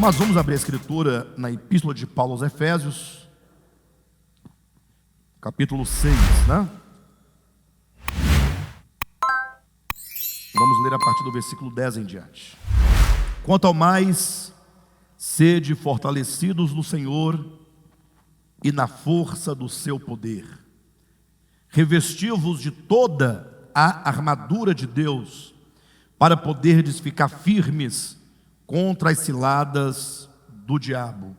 Mas vamos abrir a escritura na Epístola de Paulo aos Efésios, capítulo 6, né? Vamos ler a partir do versículo 10 em diante. Quanto ao mais, sede fortalecidos no Senhor e na força do seu poder. Revesti-vos de toda a armadura de Deus, para poderdes ficar firmes contra as ciladas do diabo.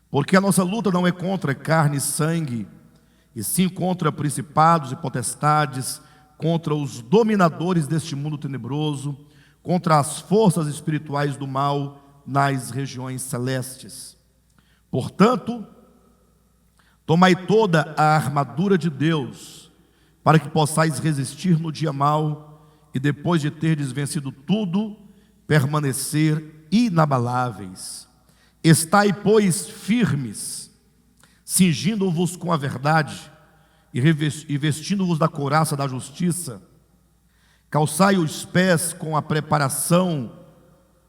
Porque a nossa luta não é contra carne e sangue, e sim contra principados e potestades, contra os dominadores deste mundo tenebroso, contra as forças espirituais do mal nas regiões celestes. Portanto, tomai toda a armadura de Deus, para que possais resistir no dia mau, e depois de terdes vencido tudo, permanecer inabaláveis. Estai, pois, firmes, cingindo-vos com a verdade, e vestindo-vos da couraça da justiça. Calçai os pés com a preparação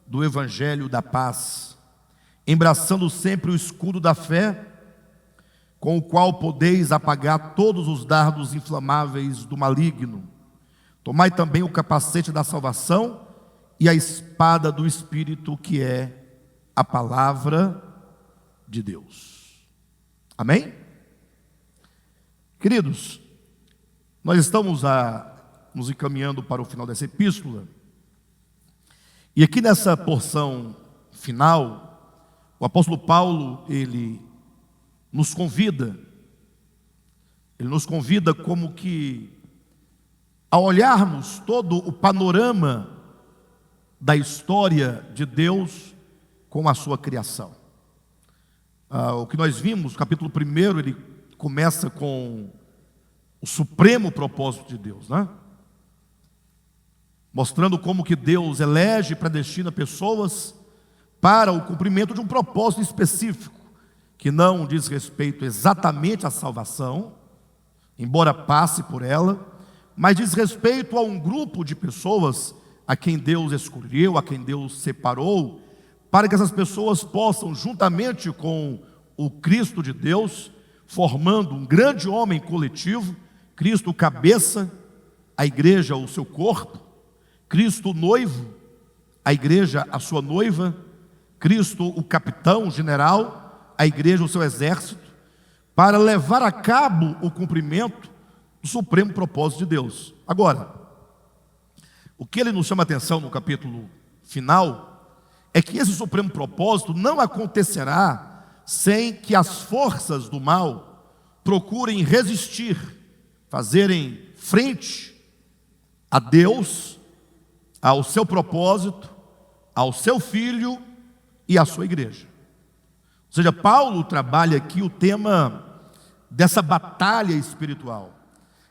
do evangelho da paz, embraçando sempre o escudo da fé, com o qual podeis apagar todos os dardos inflamáveis do maligno. Tomai também o capacete da salvação e a espada do Espírito, que é a palavra de Deus. Amém? Queridos, nós estamos nos encaminhando para o final dessa epístola, e aqui nessa porção final, o apóstolo Paulo, ele nos convida como que, ao olharmos todo o panorama da história de Deus com a sua criação. O que nós vimos, capítulo 1, ele começa com o supremo propósito de Deus, né? Mostrando como que Deus elege e predestina pessoas para o cumprimento de um propósito específico, que não diz respeito exatamente à salvação, embora passe por ela, mas diz respeito a um grupo de pessoas a quem Deus escolheu, a quem Deus separou, para que essas pessoas possam, juntamente com o Cristo de Deus, formando um grande homem coletivo, Cristo o cabeça, a igreja o seu corpo, Cristo o noivo, a igreja a sua noiva, Cristo o capitão, o general, a igreja o seu exército, para levar a cabo o cumprimento do supremo propósito de Deus. Agora, o que ele nos chama a atenção no capítulo final é que esse supremo propósito não acontecerá sem que as forças do mal procurem resistir, fazerem frente a Deus, ao seu propósito, ao seu Filho e à sua igreja. Ou seja, Paulo trabalha aqui o tema dessa batalha espiritual.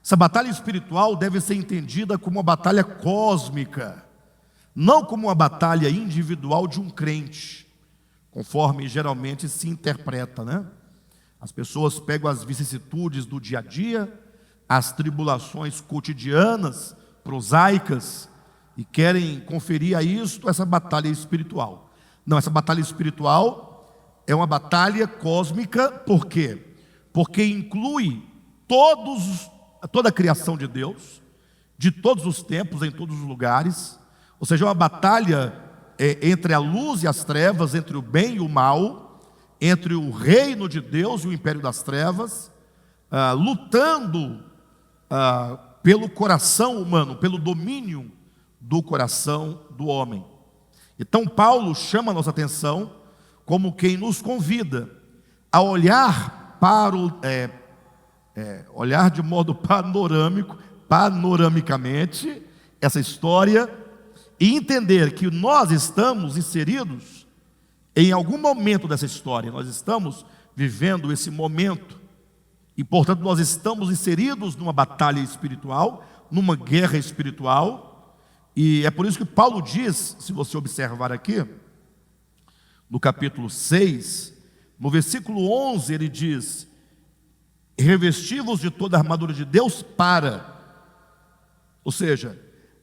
Essa batalha espiritual deve ser entendida como uma batalha cósmica, não como uma batalha individual de um crente, conforme geralmente se interpreta, né? As pessoas pegam as vicissitudes do dia a dia, as tribulações cotidianas, prosaicas, e querem conferir a isto essa batalha espiritual. Não, essa batalha espiritual é uma batalha cósmica. Por quê? Porque inclui toda a criação de Deus, de todos os tempos, em todos os lugares. Ou seja, é uma batalha entre a luz e as trevas, entre o bem e o mal, entre o reino de Deus e o império das trevas, lutando pelo coração humano, pelo domínio do coração do homem. Então Paulo chama a nossa atenção como quem nos convida a olhar para olhar de modo panoramicamente essa história e entender que nós estamos inseridos em algum momento dessa história. Nós estamos vivendo esse momento e, portanto, nós estamos inseridos numa batalha espiritual, numa guerra espiritual. E é por isso que Paulo diz, se você observar aqui, no capítulo 6, no versículo 11, ele diz: revesti-vos de toda a armadura de Deus para. Ou seja,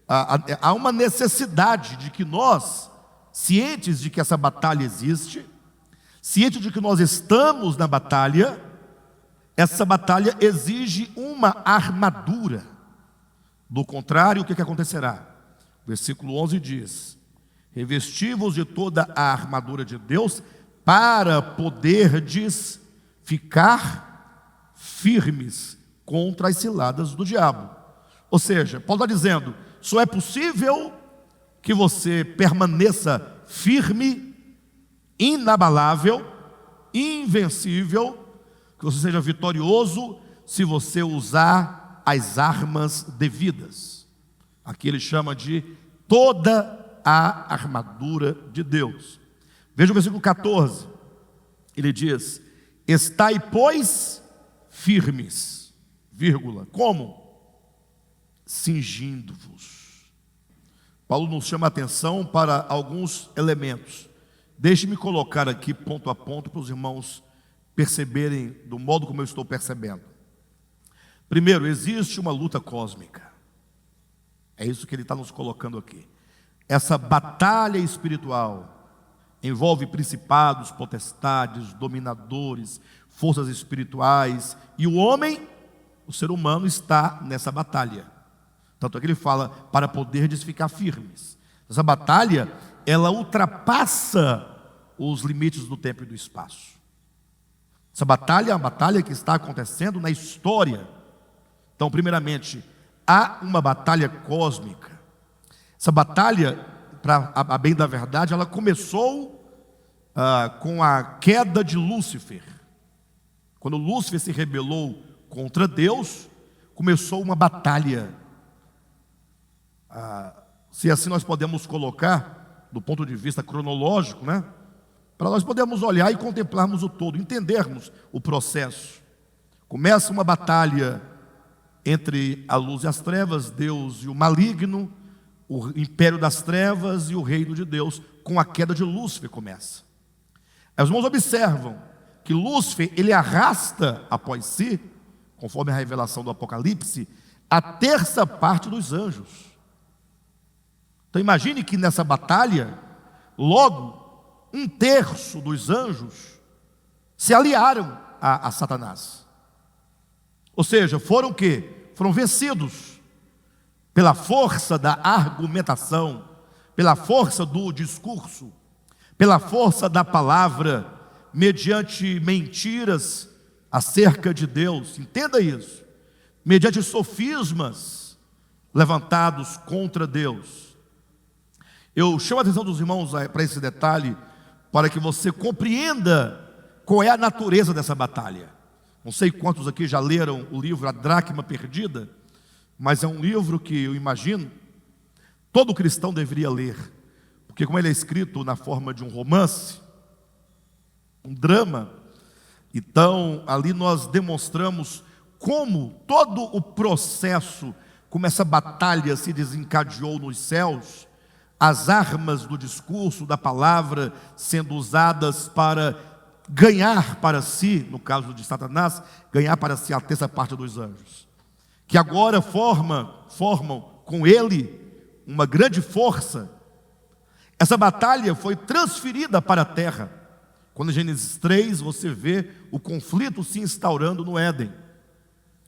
há uma necessidade de que nós cientes de que essa batalha existe, cientes de que nós estamos na batalha, essa batalha exige uma armadura. Do contrário, o que acontecerá? Versículo 11 diz: revesti-vos de toda a armadura de Deus, para poderdes ficar firmes contra as ciladas do diabo. Ou seja, Paulo está dizendo, só é possível que você permaneça firme, inabalável, invencível, que você seja vitorioso, se você usar as armas devidas. Aqui ele chama de toda a armadura de Deus. Veja o versículo 14, ele diz: estai, pois, firmes, vírgula, como? Cingindo-vos. Paulo nos chama a atenção para alguns elementos. Deixe-me colocar aqui ponto a ponto para os irmãos perceberem do modo como eu estou percebendo. Primeiro, existe uma luta cósmica. É isso que ele está nos colocando aqui. Essa batalha espiritual envolve principados, potestades, dominadores, forças espirituais, e o homem, o ser humano, está nessa batalha. Tanto é que ele fala, para poderdes ficar firmes. Essa batalha, ela ultrapassa os limites do tempo e do espaço. Essa batalha é uma batalha que está acontecendo na história. Então, primeiramente, há uma batalha cósmica. Essa batalha, a bem da verdade, ela começou com a queda de Lúcifer. Quando Lúcifer se rebelou contra Deus, começou uma batalha. Se assim nós podemos colocar, do ponto de vista cronológico, né? Para nós podermos olhar e contemplarmos o todo, entendermos o processo. Começa uma batalha entre a luz e as trevas, Deus e o maligno, o império das trevas e o reino de Deus. Com a queda de Lúcifer começa. Aí os irmãos observam que Lúcifer, ele arrasta após si, conforme a revelação do Apocalipse, a terça parte dos anjos. Então imagine que nessa batalha, logo, 1/3 dos anjos se aliaram a Satanás. Ou seja, foram o quê? Foram vencidos pela força da argumentação, pela força do discurso, pela força da palavra, mediante mentiras acerca de Deus. Entenda isso. Mediante sofismas levantados contra Deus. Eu chamo a atenção dos irmãos para esse detalhe, para que você compreenda qual é a natureza dessa batalha. Não sei quantos aqui já leram o livro A Dracma Perdida, mas é um livro que eu imagino todo cristão deveria ler, porque como ele é escrito na forma de um romance, um drama, então ali nós demonstramos como todo o processo, como essa batalha se desencadeou nos céus, as armas do discurso, da palavra, sendo usadas para ganhar para si, no caso de Satanás, ganhar para si a terça parte dos anjos, que agora formam com ele uma grande força. Essa batalha foi transferida para a terra. Quando em Gênesis 3 você vê o conflito se instaurando no Éden,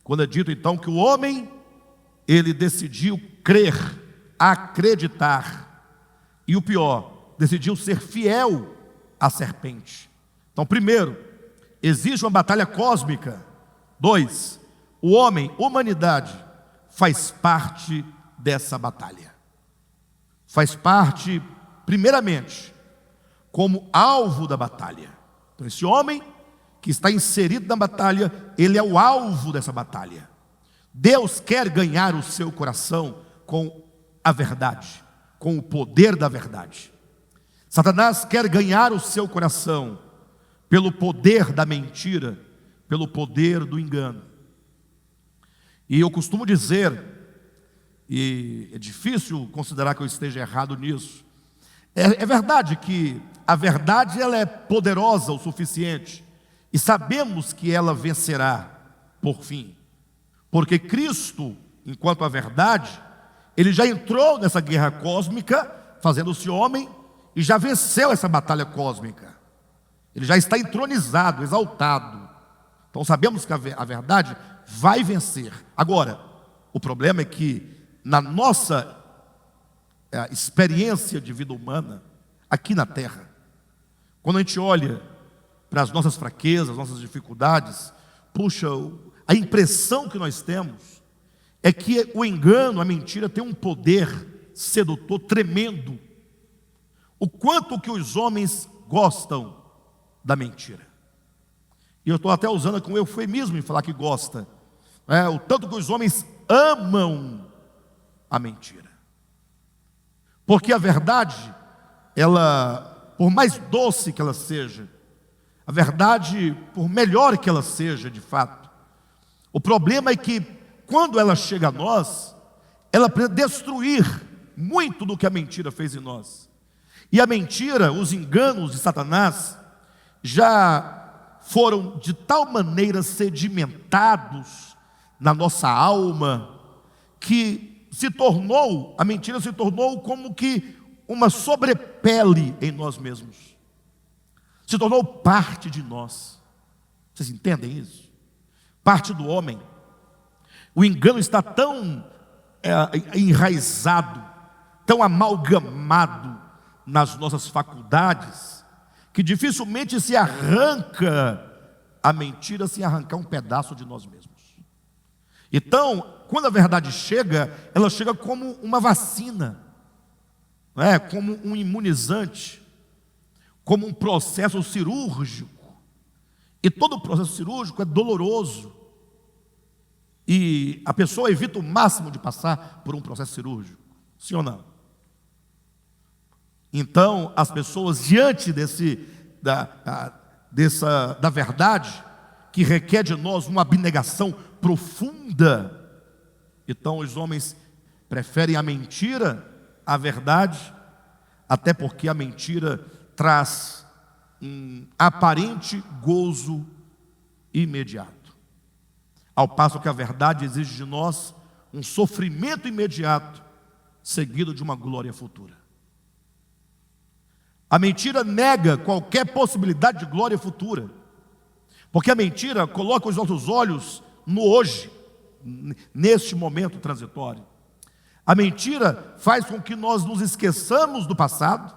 quando é dito então que o homem, ele decidiu crer, acreditar, e o pior, decidiu ser fiel à serpente. Então, primeiro, existe uma batalha cósmica. 2, o homem, humanidade, faz parte dessa batalha. Faz parte, primeiramente, como alvo da batalha. Então, esse homem que está inserido na batalha, ele é o alvo dessa batalha. Deus quer ganhar o seu coração com a verdade, com o poder da verdade. Satanás quer ganhar o seu coração pelo poder da mentira, pelo poder do engano. E eu costumo dizer, e é difícil considerar que eu esteja errado nisso, é verdade que a verdade ela é poderosa o suficiente, e sabemos que ela vencerá por fim, porque Cristo, enquanto a verdade, ele já entrou nessa guerra cósmica, fazendo-se homem, e já venceu essa batalha cósmica. Ele já está entronizado, exaltado. Então sabemos que a verdade vai vencer. Agora, o problema é que na nossa experiência de vida humana, aqui na terra, quando a gente olha para as nossas fraquezas, nossas dificuldades, puxa, a impressão que nós temos é que o engano, a mentira tem um poder sedutor tremendo. O quanto que os homens gostam da mentira. E eu estou até usando com eufemismo em falar que gosta. O tanto que os homens amam a mentira. Porque a verdade, ela, por mais doce que ela seja, a verdade, por melhor que ela seja de fato, o problema é que quando ela chega a nós, ela precisa destruir muito do que a mentira fez em nós. E a mentira, os enganos de Satanás, já foram de tal maneira sedimentados na nossa alma, que a mentira se tornou como que uma sobrepele em nós mesmos. Se tornou parte de nós. Vocês entendem isso? Parte do homem. O engano está tão enraizado, tão amalgamado nas nossas faculdades, que dificilmente se arranca a mentira sem arrancar um pedaço de nós mesmos. Então, quando a verdade chega, ela chega como uma vacina, como um imunizante, como um processo cirúrgico. E todo processo cirúrgico é doloroso. E a pessoa evita o máximo de passar por um processo cirúrgico. Sim ou não? Então, as pessoas, diante da verdade, que requer de nós uma abnegação profunda, então os homens preferem a mentira à verdade, até porque a mentira traz um aparente gozo imediato, ao passo que a verdade exige de nós um sofrimento imediato, seguido de uma glória futura. A mentira nega qualquer possibilidade de glória futura, porque a mentira coloca os nossos olhos no hoje, neste momento transitório. A mentira faz com que nós nos esqueçamos do passado.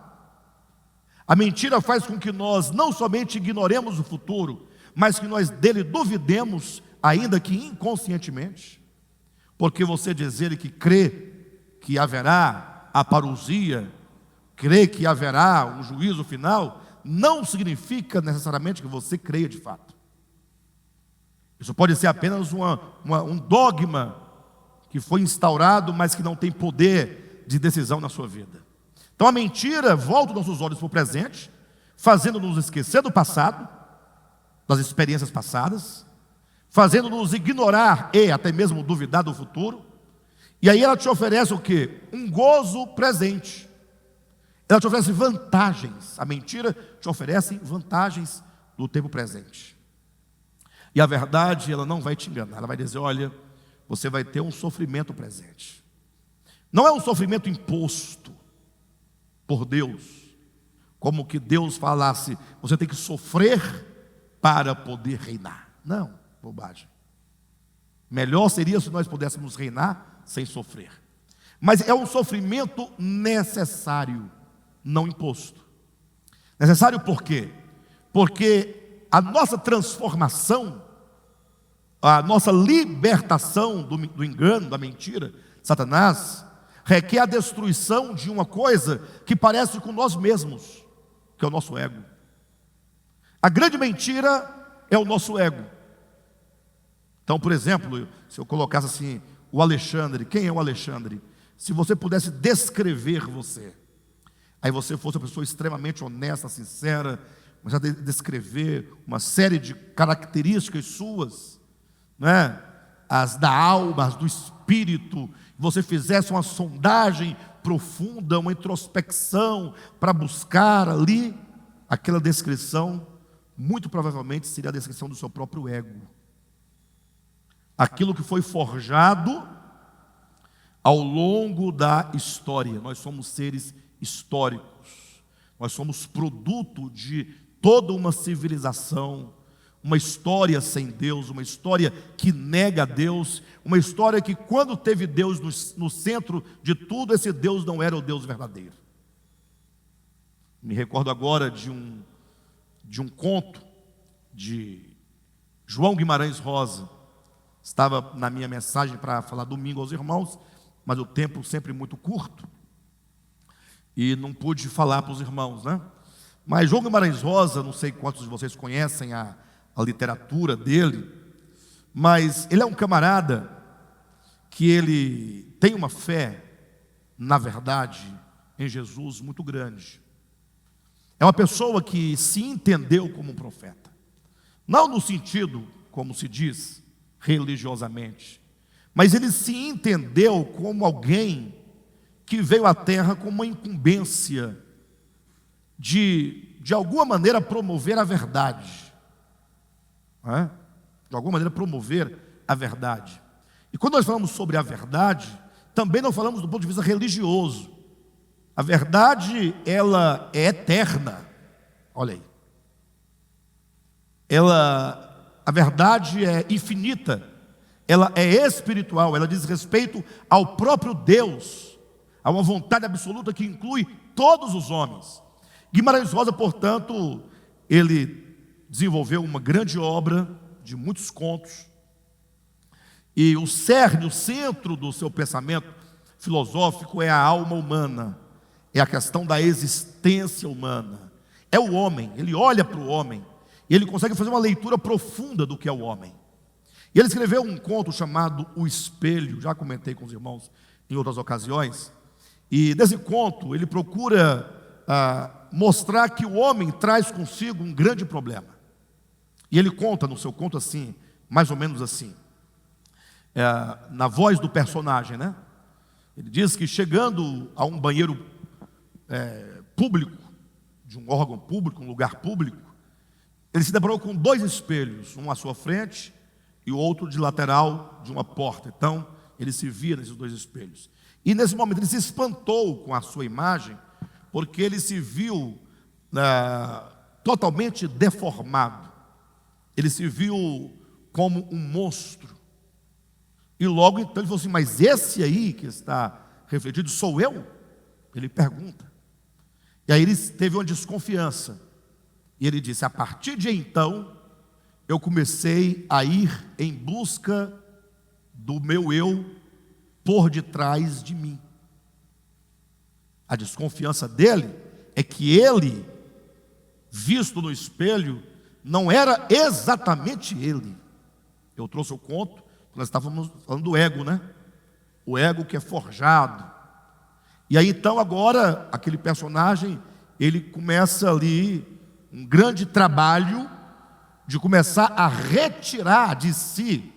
A mentira faz com que nós não somente ignoremos o futuro, mas que nós dele duvidemos, ainda que inconscientemente. Porque você dizer que crê que haverá a parousia, crê que haverá um juízo final, não significa necessariamente que você creia de fato. Isso pode ser apenas um dogma que foi instaurado, mas que não tem poder de decisão na sua vida. Então a mentira volta os nossos olhos para o presente, fazendo-nos esquecer do passado, das experiências passadas, fazendo-nos ignorar e até mesmo duvidar do futuro. E aí ela te oferece o quê? Um gozo presente. Ela te oferece vantagens. A mentira te oferece vantagens do tempo presente. E a verdade, ela não vai te enganar. Ela vai dizer, olha, você vai ter um sofrimento presente. Não é um sofrimento imposto por Deus, como que Deus falasse, você tem que sofrer para poder reinar. Não, bobagem. Melhor seria se nós pudéssemos reinar sem sofrer. Mas é um sofrimento necessário, não imposto. Necessário por quê? Porque a nossa transformação, a nossa libertação do engano, da mentira, Satanás, requer a destruição de uma coisa que parece com nós mesmos, que é o nosso ego. A grande mentira é o nosso ego. Então, por exemplo, se eu colocasse assim, o Alexandre, quem é o Alexandre? Se você pudesse descrever você, aí você fosse uma pessoa extremamente honesta, sincera, começar a descrever uma série de características suas, né? As da alma, as do espírito, você fizesse uma sondagem profunda, uma introspecção para buscar ali aquela descrição, muito provavelmente seria a descrição do seu próprio ego. Aquilo que foi forjado ao longo da história. Nós somos seres históricos. Nós somos produto de toda uma civilização, uma história sem Deus, uma história que nega a Deus, uma história que, quando teve Deus no centro de tudo, esse Deus não era o Deus verdadeiro. Me recordo agora de um conto de João Guimarães Rosa. Estava na minha mensagem para falar domingo aos irmãos, mas o tempo sempre muito curto, e não pude falar para os irmãos, né? Mas João Guimarães Rosa, não sei quantos de vocês conhecem a literatura dele, mas ele é um camarada que ele tem uma fé, na verdade, em Jesus muito grande. É uma pessoa que se entendeu como um profeta, não no sentido, como se diz, religiosamente, mas ele se entendeu como alguém que veio à terra com uma incumbência de alguma maneira promover a verdade, não é? De alguma maneira promover a verdade. E quando nós falamos sobre a verdade, também não falamos do ponto de vista religioso. A verdade, ela é eterna. Olha aí. A verdade é infinita. Ela é espiritual. Ela diz respeito ao próprio Deus, a uma vontade absoluta que inclui todos os homens. Guimarães Rosa, portanto, ele desenvolveu uma grande obra de muitos contos. E o cerne, o centro do seu pensamento filosófico é a alma humana. É a questão da existência humana. É o homem, ele olha para o homem e ele consegue fazer uma leitura profunda do que é o homem. E ele escreveu um conto chamado O Espelho, já comentei com os irmãos em outras ocasiões. E nesse conto ele procura mostrar que o homem traz consigo um grande problema. E ele conta no seu conto assim, mais ou menos assim, na voz do personagem, né? Ele diz que, chegando a um banheiro público, de um órgão público, um lugar público, ele se deparou com dois espelhos, um à sua frente e o outro de lateral de uma porta. Então, ele se via nesses dois espelhos. E nesse momento ele se espantou com a sua imagem, porque ele se viu totalmente deformado. Ele se viu como um monstro. E logo então ele falou assim: mas esse aí que está refletido sou eu? Ele pergunta. E aí ele teve uma desconfiança. E ele disse: a partir de então, eu comecei a ir em busca do meu eu por detrás de mim. A desconfiança dele é que ele, visto no espelho, não era exatamente ele. Eu trouxe o conto, nós estávamos falando do ego, né? O ego que é forjado. E aí então agora, aquele personagem, ele começa ali um grande trabalho de começar a retirar de si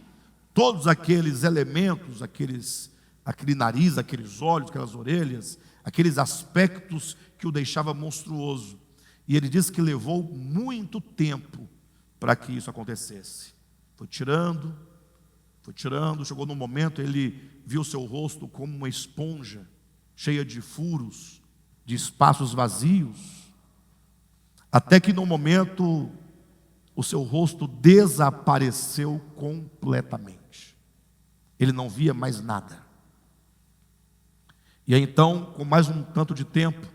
todos aqueles elementos, aquele nariz, aqueles olhos, aquelas orelhas, aqueles aspectos que o deixava monstruoso. E ele diz que levou muito tempo para que isso acontecesse. Foi tirando, chegou num momento, ele viu seu rosto como uma esponja, cheia de furos, de espaços vazios, até que num momento o seu rosto desapareceu completamente. Ele não via mais nada. E aí então, com mais um tanto de tempo,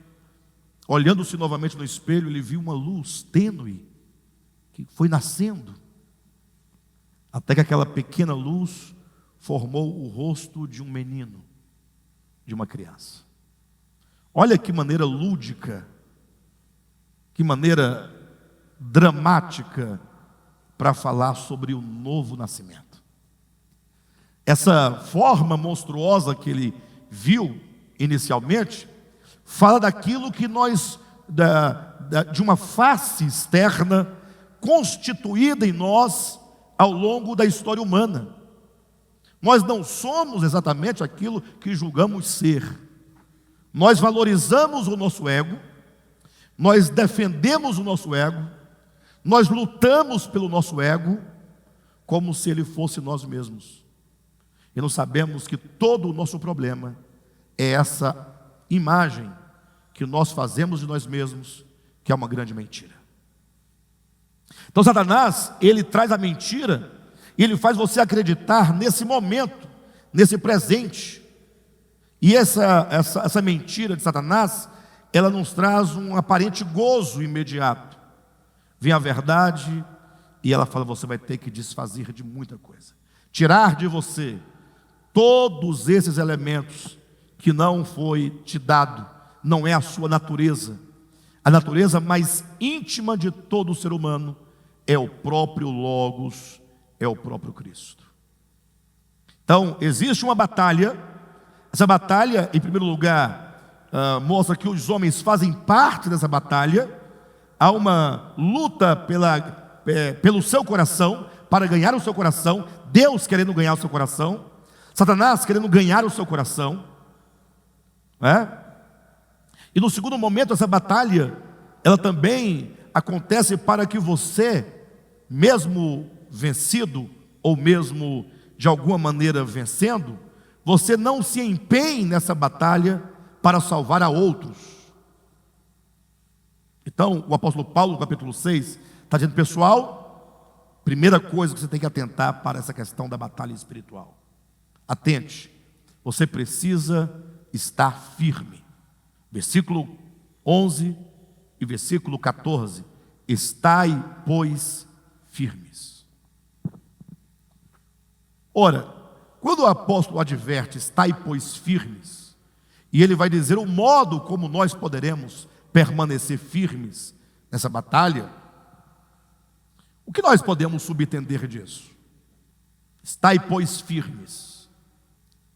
olhando-se novamente no espelho, ele viu uma luz tênue que foi nascendo, até que aquela pequena luz formou o rosto de um menino, de uma criança. Olha que maneira lúdica, que maneira dramática para falar sobre o novo nascimento. Essa forma monstruosa que ele viu inicialmente fala daquilo que nós, de uma face externa constituída em nós ao longo da história humana. Nós não somos exatamente aquilo que julgamos ser. Nós valorizamos o nosso ego, nós defendemos o nosso ego, nós lutamos pelo nosso ego, como se ele fosse nós mesmos. E não sabemos que todo o nosso problema é essa imagem que nós fazemos de nós mesmos, que é uma grande mentira. Então Satanás, ele traz a mentira, e ele faz você acreditar nesse momento, nesse presente. E essa mentira de Satanás, ela nos traz um aparente gozo imediato. Vem a verdade, e ela fala, você vai ter que desfazer de muita coisa, tirar de você todos esses elementos que não foi te dado, não é a sua natureza. A natureza mais íntima de todo o ser humano é o próprio Logos, é o próprio Cristo. Então, existe uma batalha. Essa batalha, em primeiro lugar, mostra que os homens fazem parte dessa batalha. Há uma luta pelo seu coração, para ganhar o seu coração. Deus querendo ganhar o seu coração, Satanás querendo ganhar o seu coração, E no segundo momento, essa batalha, ela também acontece para que você, mesmo vencido, ou mesmo de alguma maneira vencendo, você não se empenhe nessa batalha para salvar a outros. Então, o apóstolo Paulo, no capítulo 6, está dizendo, pessoal, primeira coisa que você tem que atentar para essa questão da batalha espiritual. Atente, você precisa estar firme. Versículo 11 e versículo 14. Estai, pois, firmes. Ora, quando o apóstolo adverte, estai, pois, firmes, e ele vai dizer o modo como nós poderemos permanecer firmes nessa batalha, o que nós podemos subentender disso? Estai, pois, firmes.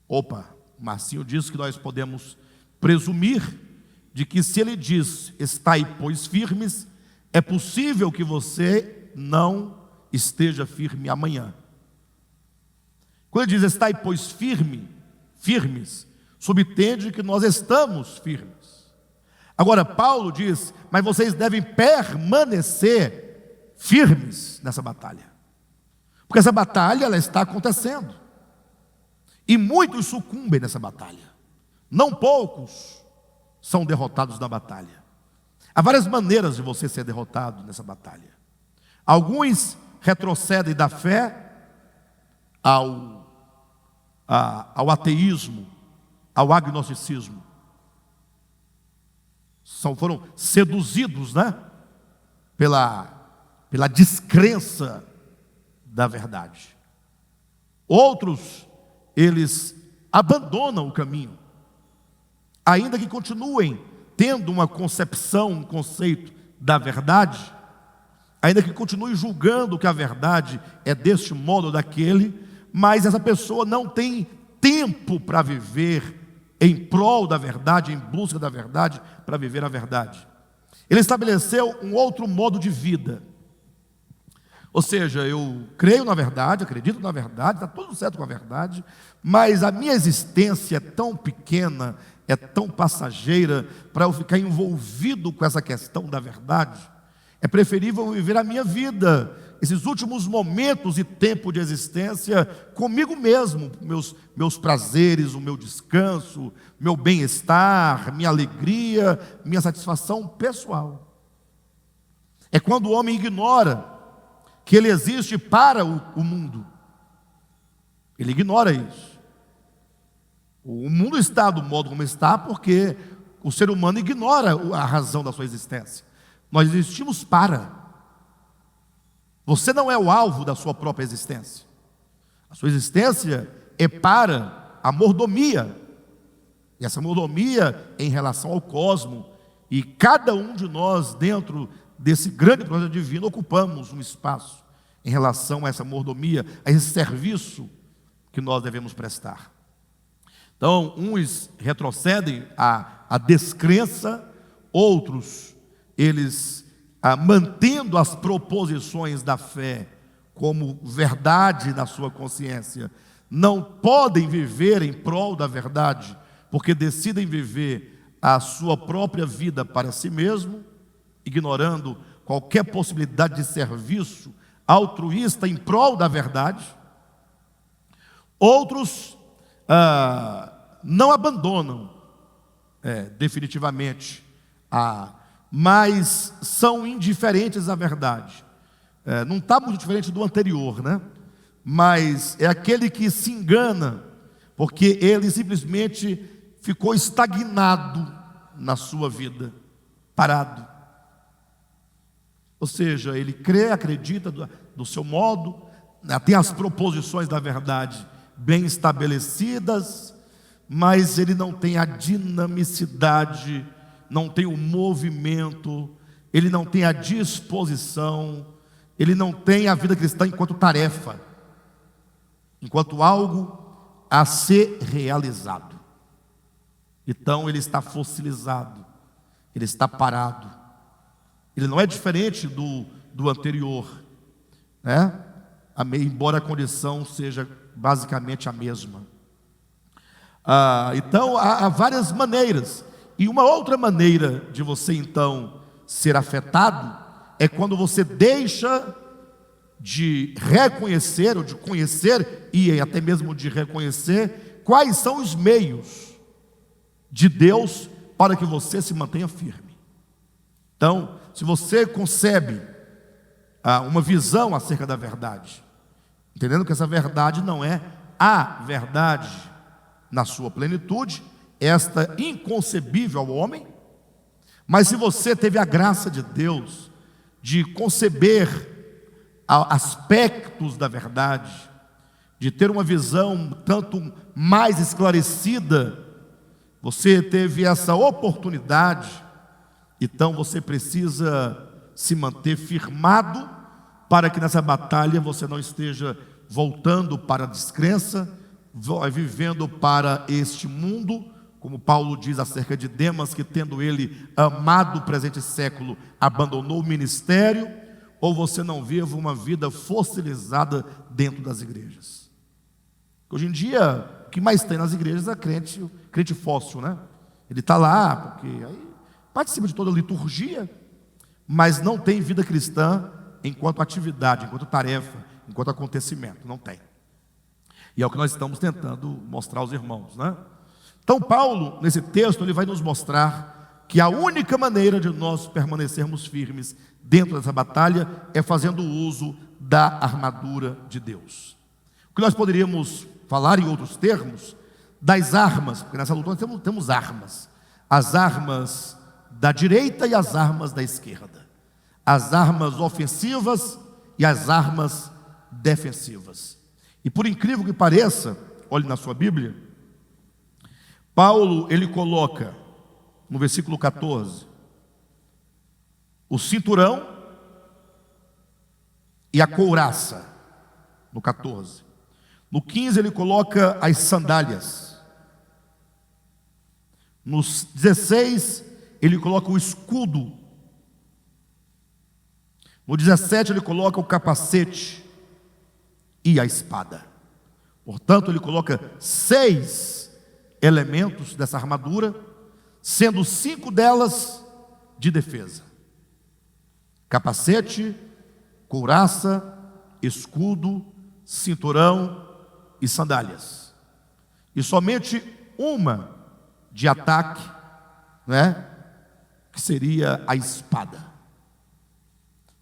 Opa, Marcinho disse que nós podemos presumir de que se ele diz, estai, pois, firmes, é possível que você não esteja firme amanhã. Quando ele diz, estai, pois, firmes, subentende que nós estamos firmes. Agora, Paulo diz, mas vocês devem permanecer firmes nessa batalha. Porque essa batalha, ela está acontecendo. E muitos sucumbem nessa batalha. Não poucos são derrotados na batalha. Há várias maneiras de você ser derrotado nessa batalha. Alguns retrocedem da fé ao ateísmo, ao agnosticismo. Foram seduzidos, pela descrença da verdade. Outros, eles abandonam o caminho, ainda que continuem tendo uma concepção, um conceito da verdade, ainda que continue julgando que a verdade é deste modo ou daquele, mas essa pessoa não tem tempo para viver em prol da verdade, em busca da verdade, para viver a verdade. Ele estabeleceu um outro modo de vida. Ou seja, eu creio na verdade, acredito na verdade, está tudo certo com a verdade, mas a minha existência é tão pequena, é tão passageira, para eu ficar envolvido com essa questão da verdade. É preferível viver a minha vida, esses últimos momentos e tempo de existência, comigo mesmo, meus prazeres, o meu descanso, meu bem-estar, minha alegria, minha satisfação pessoal. É quando o homem ignora que ele existe para o mundo. Ele ignora isso. O mundo está do modo como está porque o ser humano ignora a razão da sua existência. Nós existimos para. Você não é o alvo da sua própria existência. A sua existência é para a mordomia. E essa mordomia é em relação ao cosmos. E cada um de nós, dentro desse grande projeto divino, ocupamos um espaço em relação a essa mordomia, a esse serviço que nós devemos prestar. Então, uns retrocedem à descrença, outros, eles, mantendo as proposições da fé como verdade na sua consciência, não podem viver em prol da verdade, porque decidem viver a sua própria vida para si mesmo, ignorando qualquer possibilidade de serviço altruísta em prol da verdade. Outros não abandonam definitivamente mas são indiferentes à verdade. Não está muito diferente do anterior, né? Mas é aquele que se engana, porque ele simplesmente ficou estagnado na sua vida, parado. Ou seja, ele crê, acredita do seu modo, tem as proposições da verdade bem estabelecidas, mas ele não tem a dinamicidade, não tem o movimento, ele não tem a disposição, ele não tem a vida cristã enquanto tarefa, enquanto algo a ser realizado. Então ele está fossilizado, ele está parado. Ele não é diferente do anterior, né? Embora a condição seja basicamente a mesma. Então há várias maneiras. E uma outra maneira de você então ser afetado é quando você deixa de reconhecer, ou de conhecer, e até mesmo de reconhecer, quais são os meios de Deus para que você se mantenha firme. Então, se você concebe uma visão acerca da verdade, entendendo que essa verdade não é a verdade na sua plenitude, esta inconcebível ao homem, mas se você teve a graça de Deus de conceber aspectos da verdade, de ter uma visão tanto mais esclarecida, você teve essa oportunidade, então você precisa se manter firmado para que nessa batalha você não esteja voltando para a descrença, vivendo para este mundo, como Paulo diz acerca de Demas, que tendo ele amado o presente século, abandonou o ministério, ou você não vive uma vida fossilizada dentro das igrejas. Hoje em dia, o que mais tem nas igrejas é crente fóssil, né? Ele está lá, porque aí participa de toda a liturgia, mas não tem vida cristã enquanto atividade, enquanto tarefa, enquanto acontecimento, não tem. E é o que nós estamos tentando mostrar aos irmãos, né? Então Paulo, nesse texto, ele vai nos mostrar que a única maneira de nós permanecermos firmes dentro dessa batalha é fazendo uso da armadura de Deus. O que nós poderíamos falar em outros termos, das armas, porque nessa luta nós temos armas, as armas da direita e as armas da esquerda, as armas ofensivas e as armas defensivas. E por incrível que pareça, olhe na sua Bíblia, Paulo, ele coloca no versículo 14 o cinturão e a couraça, no 14. No 15 ele coloca as sandálias. No 16 ele coloca o escudo. No 17 ele coloca o capacete e a espada. Portanto, ele coloca 6 elementos dessa armadura, sendo 5 delas de defesa: capacete, couraça, escudo, cinturão e sandálias. E somente uma de ataque, né, que seria a espada.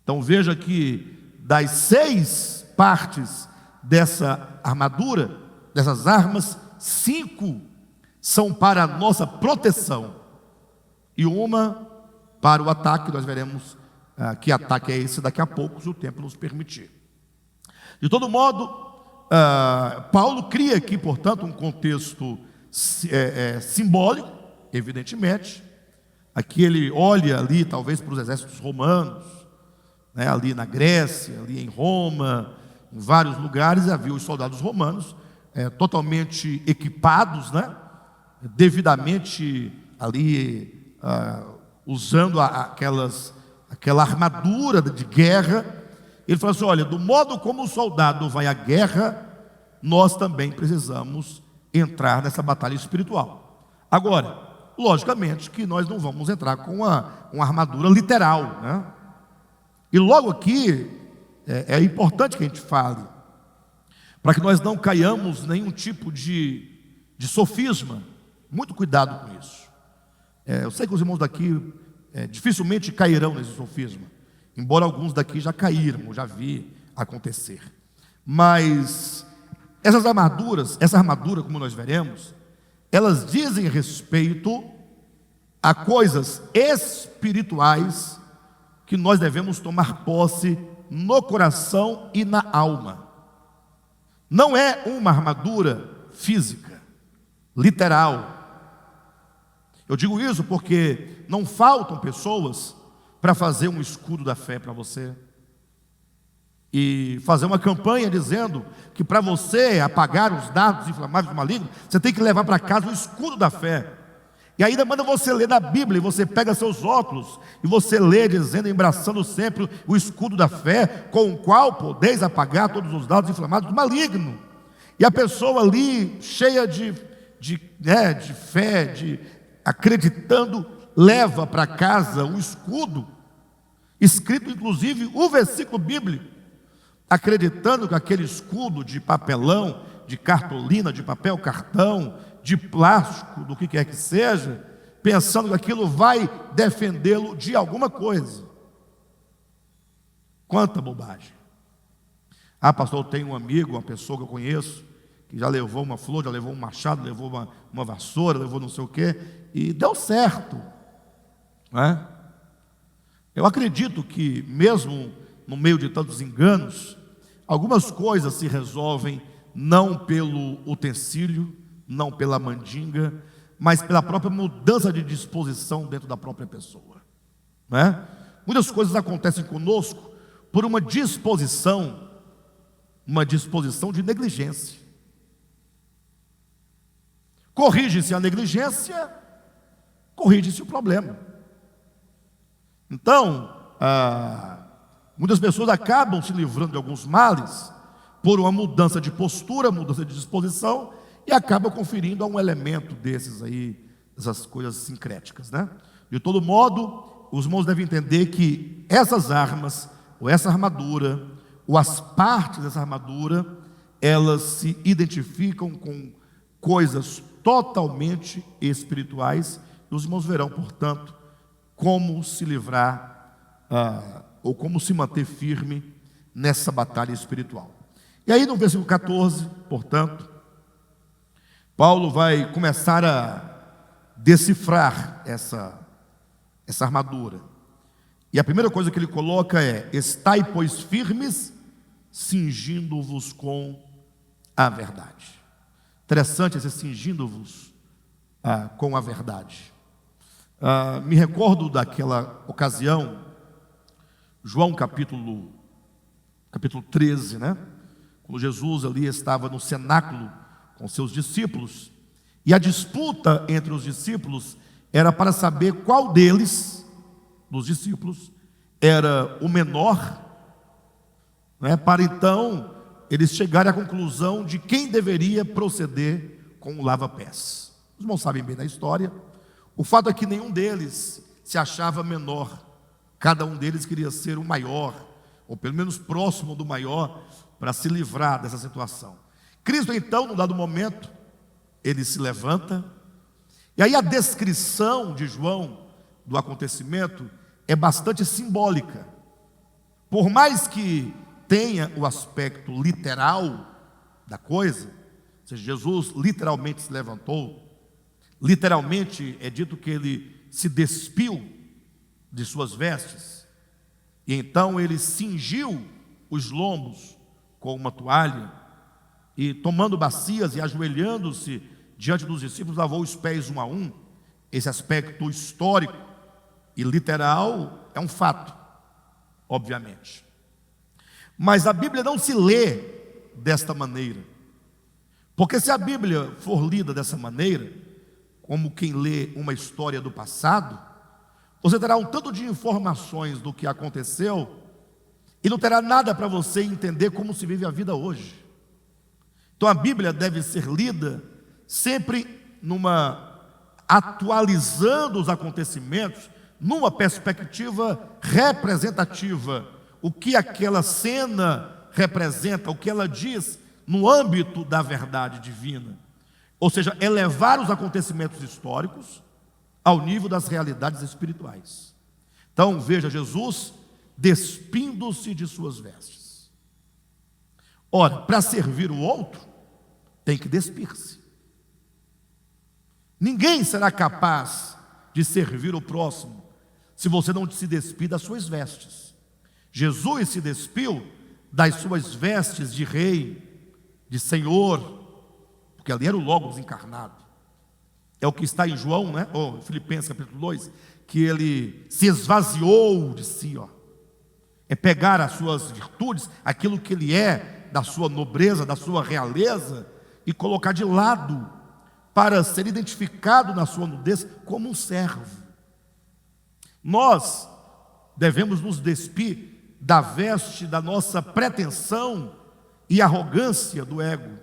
Então veja que das 6 partes dessa armadura, dessas armas, 5 são para a nossa proteção e uma para o ataque. Nós veremos que ataque é esse daqui a pouco, se o tempo nos permitir. De todo modo, Paulo cria aqui, portanto, um contexto simbólico, evidentemente. Aqui ele olha ali, talvez, para os exércitos romanos, né, ali na Grécia, ali em Roma, em vários lugares havia os soldados romanos totalmente equipados, né, devidamente ali usando aquela armadura de guerra. Ele fala assim: olha, do modo como o soldado vai à guerra, nós também precisamos entrar nessa batalha espiritual. Agora, logicamente que nós não vamos entrar com uma armadura literal, né? E logo aqui é importante que a gente fale, para que nós não caiamos em nenhum tipo de sofisma. Muito cuidado com isso. Eu sei que os irmãos daqui dificilmente cairão nesse sofisma, embora alguns daqui já caíram, eu já vi acontecer. Mas essa armadura, como nós veremos, elas dizem respeito a coisas espirituais que nós devemos tomar posse no coração e na alma. Não é uma armadura física, literal. Eu digo isso porque não faltam pessoas para fazer um escudo da fé para você e fazer uma campanha dizendo que para você apagar os dardos inflamáveis do maligno, você tem que levar para casa o escudo da fé. E ainda manda você ler da Bíblia, e você pega seus óculos e você lê dizendo, embraçando sempre o escudo da fé, com o qual podeis apagar todos os dardos inflamados do maligno. E a pessoa ali, cheia de fé, acreditando, leva para casa o escudo, escrito inclusive o versículo bíblico, acreditando que aquele escudo de papelão, de cartolina, de papel cartão, de plástico, do que quer que seja, pensando que aquilo vai defendê-lo de alguma coisa. Quanta bobagem. Ah, pastor, eu tenho um amigo, uma pessoa que eu conheço, que já levou uma flor, já levou um machado, levou uma vassoura, levou não sei o quê, e deu certo, não é? Eu acredito que mesmo no meio de tantos enganos, algumas coisas se resolvem não pelo utensílio, não pela mandinga, mas pela própria mudança de disposição dentro da própria pessoa, não é? Muitas coisas acontecem conosco por uma disposição de negligência. Corrige-se a negligência, corrige-se o problema. Então, muitas pessoas acabam se livrando de alguns males por uma mudança de postura, mudança de disposição, e acabam conferindo a um elemento desses aí, essas coisas sincréticas, né? De todo modo, os irmãos devem entender que essas armas, ou essa armadura, ou as partes dessa armadura, elas se identificam com coisas totalmente espirituais, e os irmãos verão, portanto, como se livrar, ou como se manter firme nessa batalha espiritual. E aí no versículo 14, portanto, Paulo vai começar a decifrar essa armadura. E a primeira coisa que ele coloca é: estai, pois, firmes, cingindo-vos com a verdade. Interessante esse cingindo-vos com a verdade. Me recordo daquela ocasião, João capítulo 13, né? Quando Jesus ali estava no cenáculo com seus discípulos, e a disputa entre os discípulos era para saber qual deles, dos discípulos, era o menor, né? Para então eles chegarem à conclusão de quem deveria proceder com o lava-pés. Os irmãos sabem bem da história. O fato é que nenhum deles se achava menor, cada um deles queria ser o maior, ou pelo menos próximo do maior, para se livrar dessa situação. Cristo então, num dado momento, ele se levanta, e aí a descrição de João do acontecimento é bastante simbólica. Por mais que tenha o aspecto literal da coisa, ou seja, Jesus literalmente se levantou, literalmente é dito que ele se despiu de suas vestes, e então ele cingiu os lombos com uma toalha, e tomando bacias e ajoelhando-se diante dos discípulos, lavou os pés um a um. Esse aspecto histórico e literal é um fato, obviamente. Mas a Bíblia não se lê desta maneira, porque se a Bíblia for lida dessa maneira, como quem lê uma história do passado, você terá um tanto de informações do que aconteceu e não terá nada para você entender como se vive a vida hoje. Então a Bíblia deve ser lida sempre atualizando os acontecimentos, numa perspectiva representativa, o que aquela cena representa, o que ela diz no âmbito da verdade divina. Ou seja, elevar os acontecimentos históricos ao nível das realidades espirituais. Então veja Jesus despindo-se de suas vestes. Ora, para servir o outro, tem que despir-se. Ninguém será capaz de servir o próximo se você não se despir das suas vestes. Jesus se despiu das suas vestes de rei, de senhor, porque ali era o Logos encarnado. É o que está em João, né? Ou Filipenses capítulo 2, que ele se esvaziou de si, ó. É pegar as suas virtudes, aquilo que ele é, da sua nobreza, da sua realeza, e colocar de lado, para ser identificado na sua nudez como um servo. Nós devemos nos despir da veste da nossa pretensão e arrogância do ego.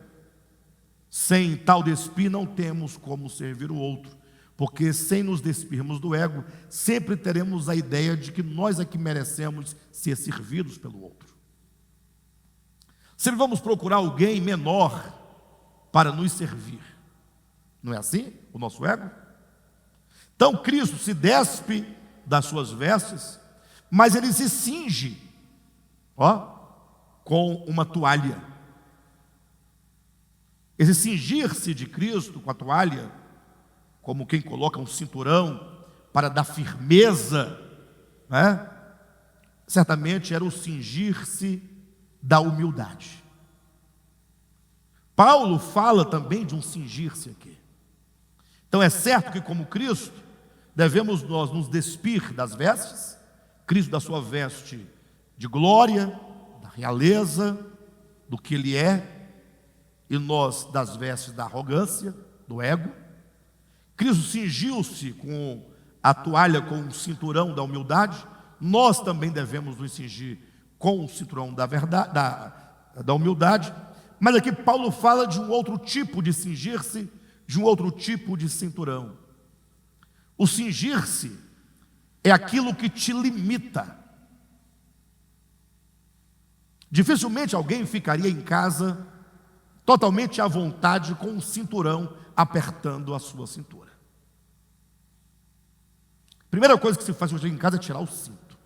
Sem tal despir não temos como servir o outro, porque sem nos despirmos do ego, sempre teremos a ideia de que nós é que merecemos ser servidos pelo outro. Sempre vamos procurar alguém menor para nos servir. Não é assim o nosso ego? Então Cristo se despe das suas vestes, mas ele se cinge, com uma toalha. Esse cingir-se de Cristo com a toalha, como quem coloca um cinturão para dar firmeza, né? Certamente era o cingir-se da humildade. Paulo fala também de um cingir-se aqui. Então é certo que, como Cristo, devemos nós nos despir das vestes, Cristo da sua veste de glória, da realeza, do que Ele é, e nós das vestes da arrogância, do ego. Cristo cingiu-se com a toalha, com o cinturão da humildade. Nós também devemos nos cingir com o cinturão da verdade, da humildade. Mas aqui Paulo fala de um outro tipo de cingir-se, de um outro tipo de cinturão. O cingir-se é aquilo que te limita. Dificilmente alguém ficaria em casa totalmente à vontade com um cinturão apertando a sua cintura. Primeira coisa que se faz quando chega em casa é tirar o cinto.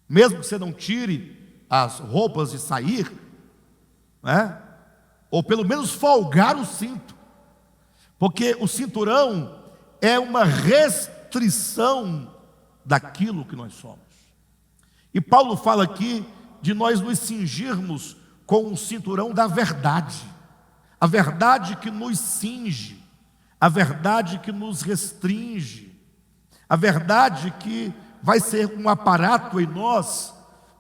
Mesmo que você não tire as roupas de sair, né? Ou pelo menos folgar o cinto, porque o cinturão é uma restrição daquilo que nós somos. E Paulo fala aqui de nós nos cingirmos com o cinturão da verdade, a verdade que nos cinge, a verdade que nos restringe, a verdade que vai ser um aparato em nós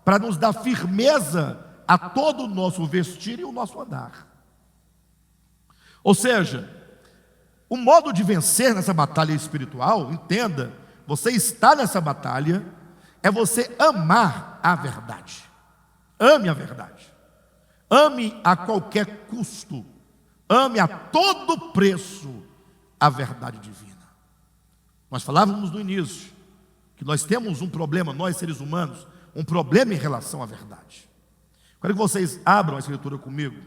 para nos dar firmeza a todo o nosso vestir e o nosso andar. Ou seja, o modo de vencer nessa batalha espiritual, entenda, você está nessa batalha, é você amar a verdade. Ame a verdade. Ame a qualquer custo. Ame a todo preço a verdade divina. Nós falávamos no início que nós temos um problema, nós seres humanos, um problema em relação à verdade. Quero que vocês abram a escritura comigo,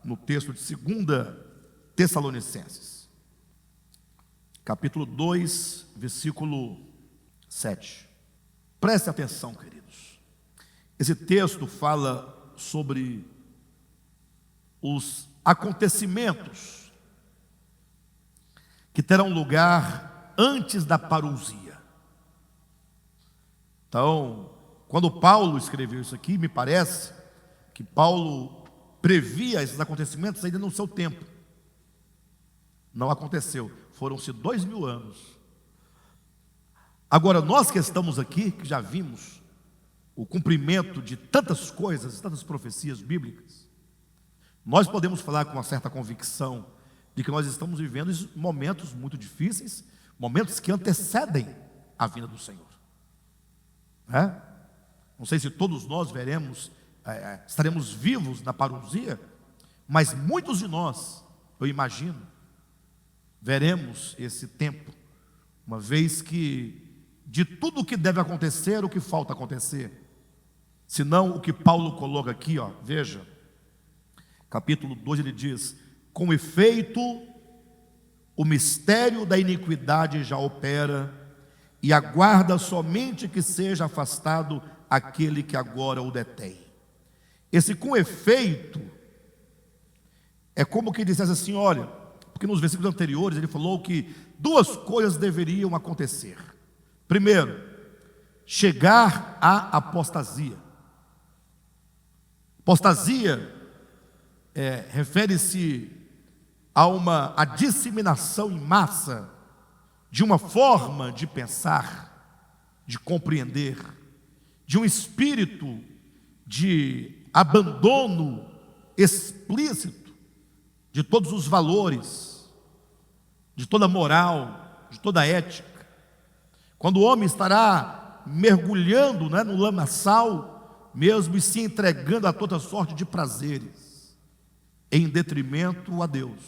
no texto de 2 Tessalonicenses, capítulo 2, versículo 7. Preste atenção, queridos. Esse texto fala sobre os acontecimentos que terão lugar antes da parousia. Então, quando Paulo escreveu isso aqui, me parece que Paulo previa esses acontecimentos ainda no seu tempo. Não aconteceu, foram-se 2000 anos. Agora, nós que estamos aqui, que já vimos o cumprimento de tantas coisas, tantas profecias bíblicas, nós podemos falar com uma certa convicção de que nós estamos vivendo momentos muito difíceis, momentos que antecedem a vinda do Senhor. Não sei se todos nós estaremos vivos na parousia, mas muitos de nós, eu imagino, veremos esse tempo, uma vez que de tudo o que deve acontecer, o que falta acontecer, senão o que Paulo coloca aqui, veja, capítulo 2, ele diz: com efeito, o mistério da iniquidade já opera, e aguarda somente que seja afastado aquele que agora o detém. Esse com efeito é como que dissesse assim, olha, porque nos versículos anteriores ele falou que duas coisas deveriam acontecer. Primeiro, chegar à apostasia. Apostasia refere-se a disseminação em massa de uma forma de pensar, de compreender, de um espírito de abandono explícito de todos os valores, de toda a moral, de toda a ética. Quando o homem estará mergulhando, no lamaçal mesmo e se entregando a toda sorte de prazeres, em detrimento a Deus.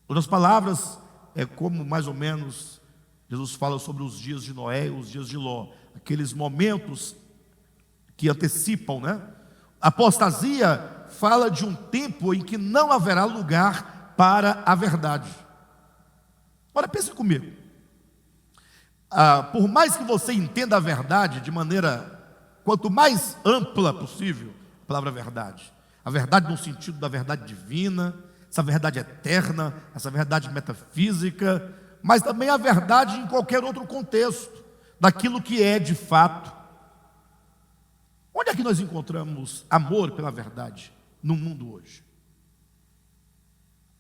Outras palavras, é como mais ou menos Jesus fala sobre os dias de Noé e os dias de Ló, aqueles momentos que antecipam, A apostasia fala de um tempo em que não haverá lugar para a verdade. Ora, pense comigo. Por mais que você entenda a verdade de maneira quanto mais ampla possível, a palavra verdade, a verdade no sentido da verdade divina, essa verdade eterna, essa verdade metafísica, mas também a verdade em qualquer outro contexto, daquilo que é de fato. Onde é que nós encontramos amor pela verdade no mundo hoje?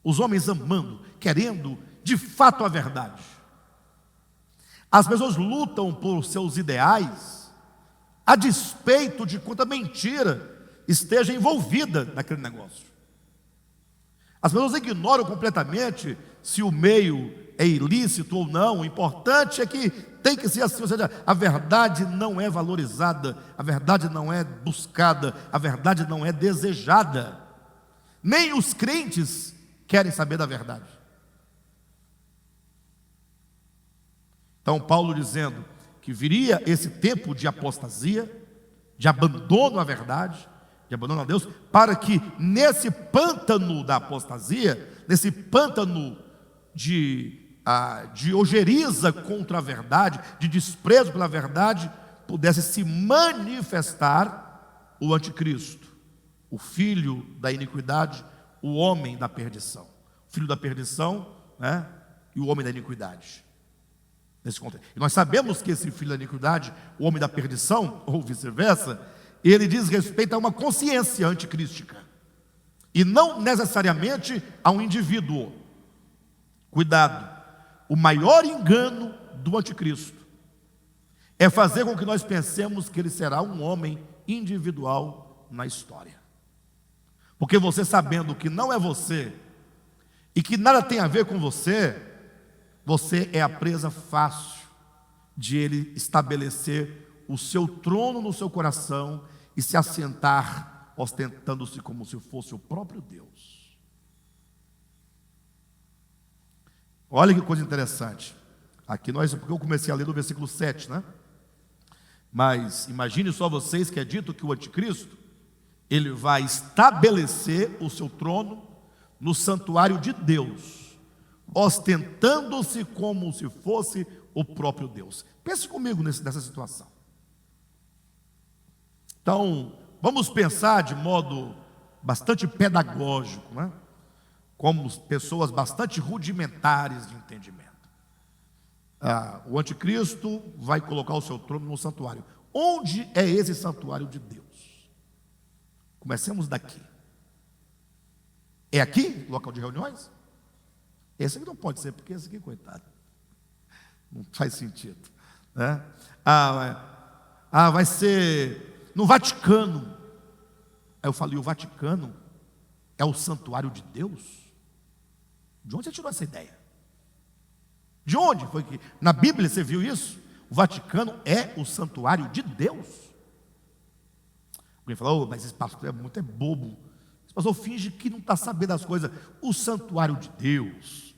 Os homens amando, querendo de fato a verdade. As pessoas lutam por seus ideais, a despeito de quanta mentira esteja envolvida naquele negócio. As pessoas ignoram completamente se o meio é ilícito ou não. O importante é que tem que ser assim, ou seja, a verdade não é valorizada, a verdade não é buscada, a verdade não é desejada. Nem os crentes querem saber da verdade. Então Paulo dizendo que viria esse tempo de apostasia, de abandono à verdade, de abandono a Deus, para que nesse pântano da apostasia, nesse pântano de ojeriza contra a verdade, de desprezo pela verdade, pudesse se manifestar o anticristo, o filho da iniquidade, o homem da perdição. O filho da perdição, e o homem da iniquidade. Nesse contexto. E nós sabemos que esse filho da iniquidade, o homem da perdição, ou vice-versa, ele diz respeito a uma consciência anticrística, e não necessariamente a um indivíduo. Cuidado, o maior engano do anticristo é fazer com que nós pensemos que ele será um homem individual na história. Porque você sabendo que não é você, e que nada tem a ver com você, você é a presa fácil de ele estabelecer o seu trono no seu coração e se assentar, ostentando-se como se fosse o próprio Deus. Olha que coisa interessante. Aqui porque eu comecei a ler no versículo 7, Mas imagine só vocês que é dito que o anticristo, ele vai estabelecer o seu trono no santuário de Deus, ostentando-se como se fosse o próprio Deus. Pense comigo nessa situação. Então, vamos pensar de modo bastante pedagógico, como pessoas bastante rudimentares de entendimento. O anticristo vai colocar o seu trono no santuário. Onde é esse santuário de Deus? Comecemos daqui. É aqui, local de reuniões? Esse aqui não pode ser, porque esse aqui, coitado, não faz sentido, vai ser no Vaticano. Aí eu falei, o Vaticano é o santuário de Deus? De onde você tirou essa ideia? De onde foi que? Na Bíblia você viu isso? O Vaticano é o santuário de Deus. Alguém falou, mas esse pastor é bobo. Esse pastor finge que não está sabendo das coisas. O santuário de Deus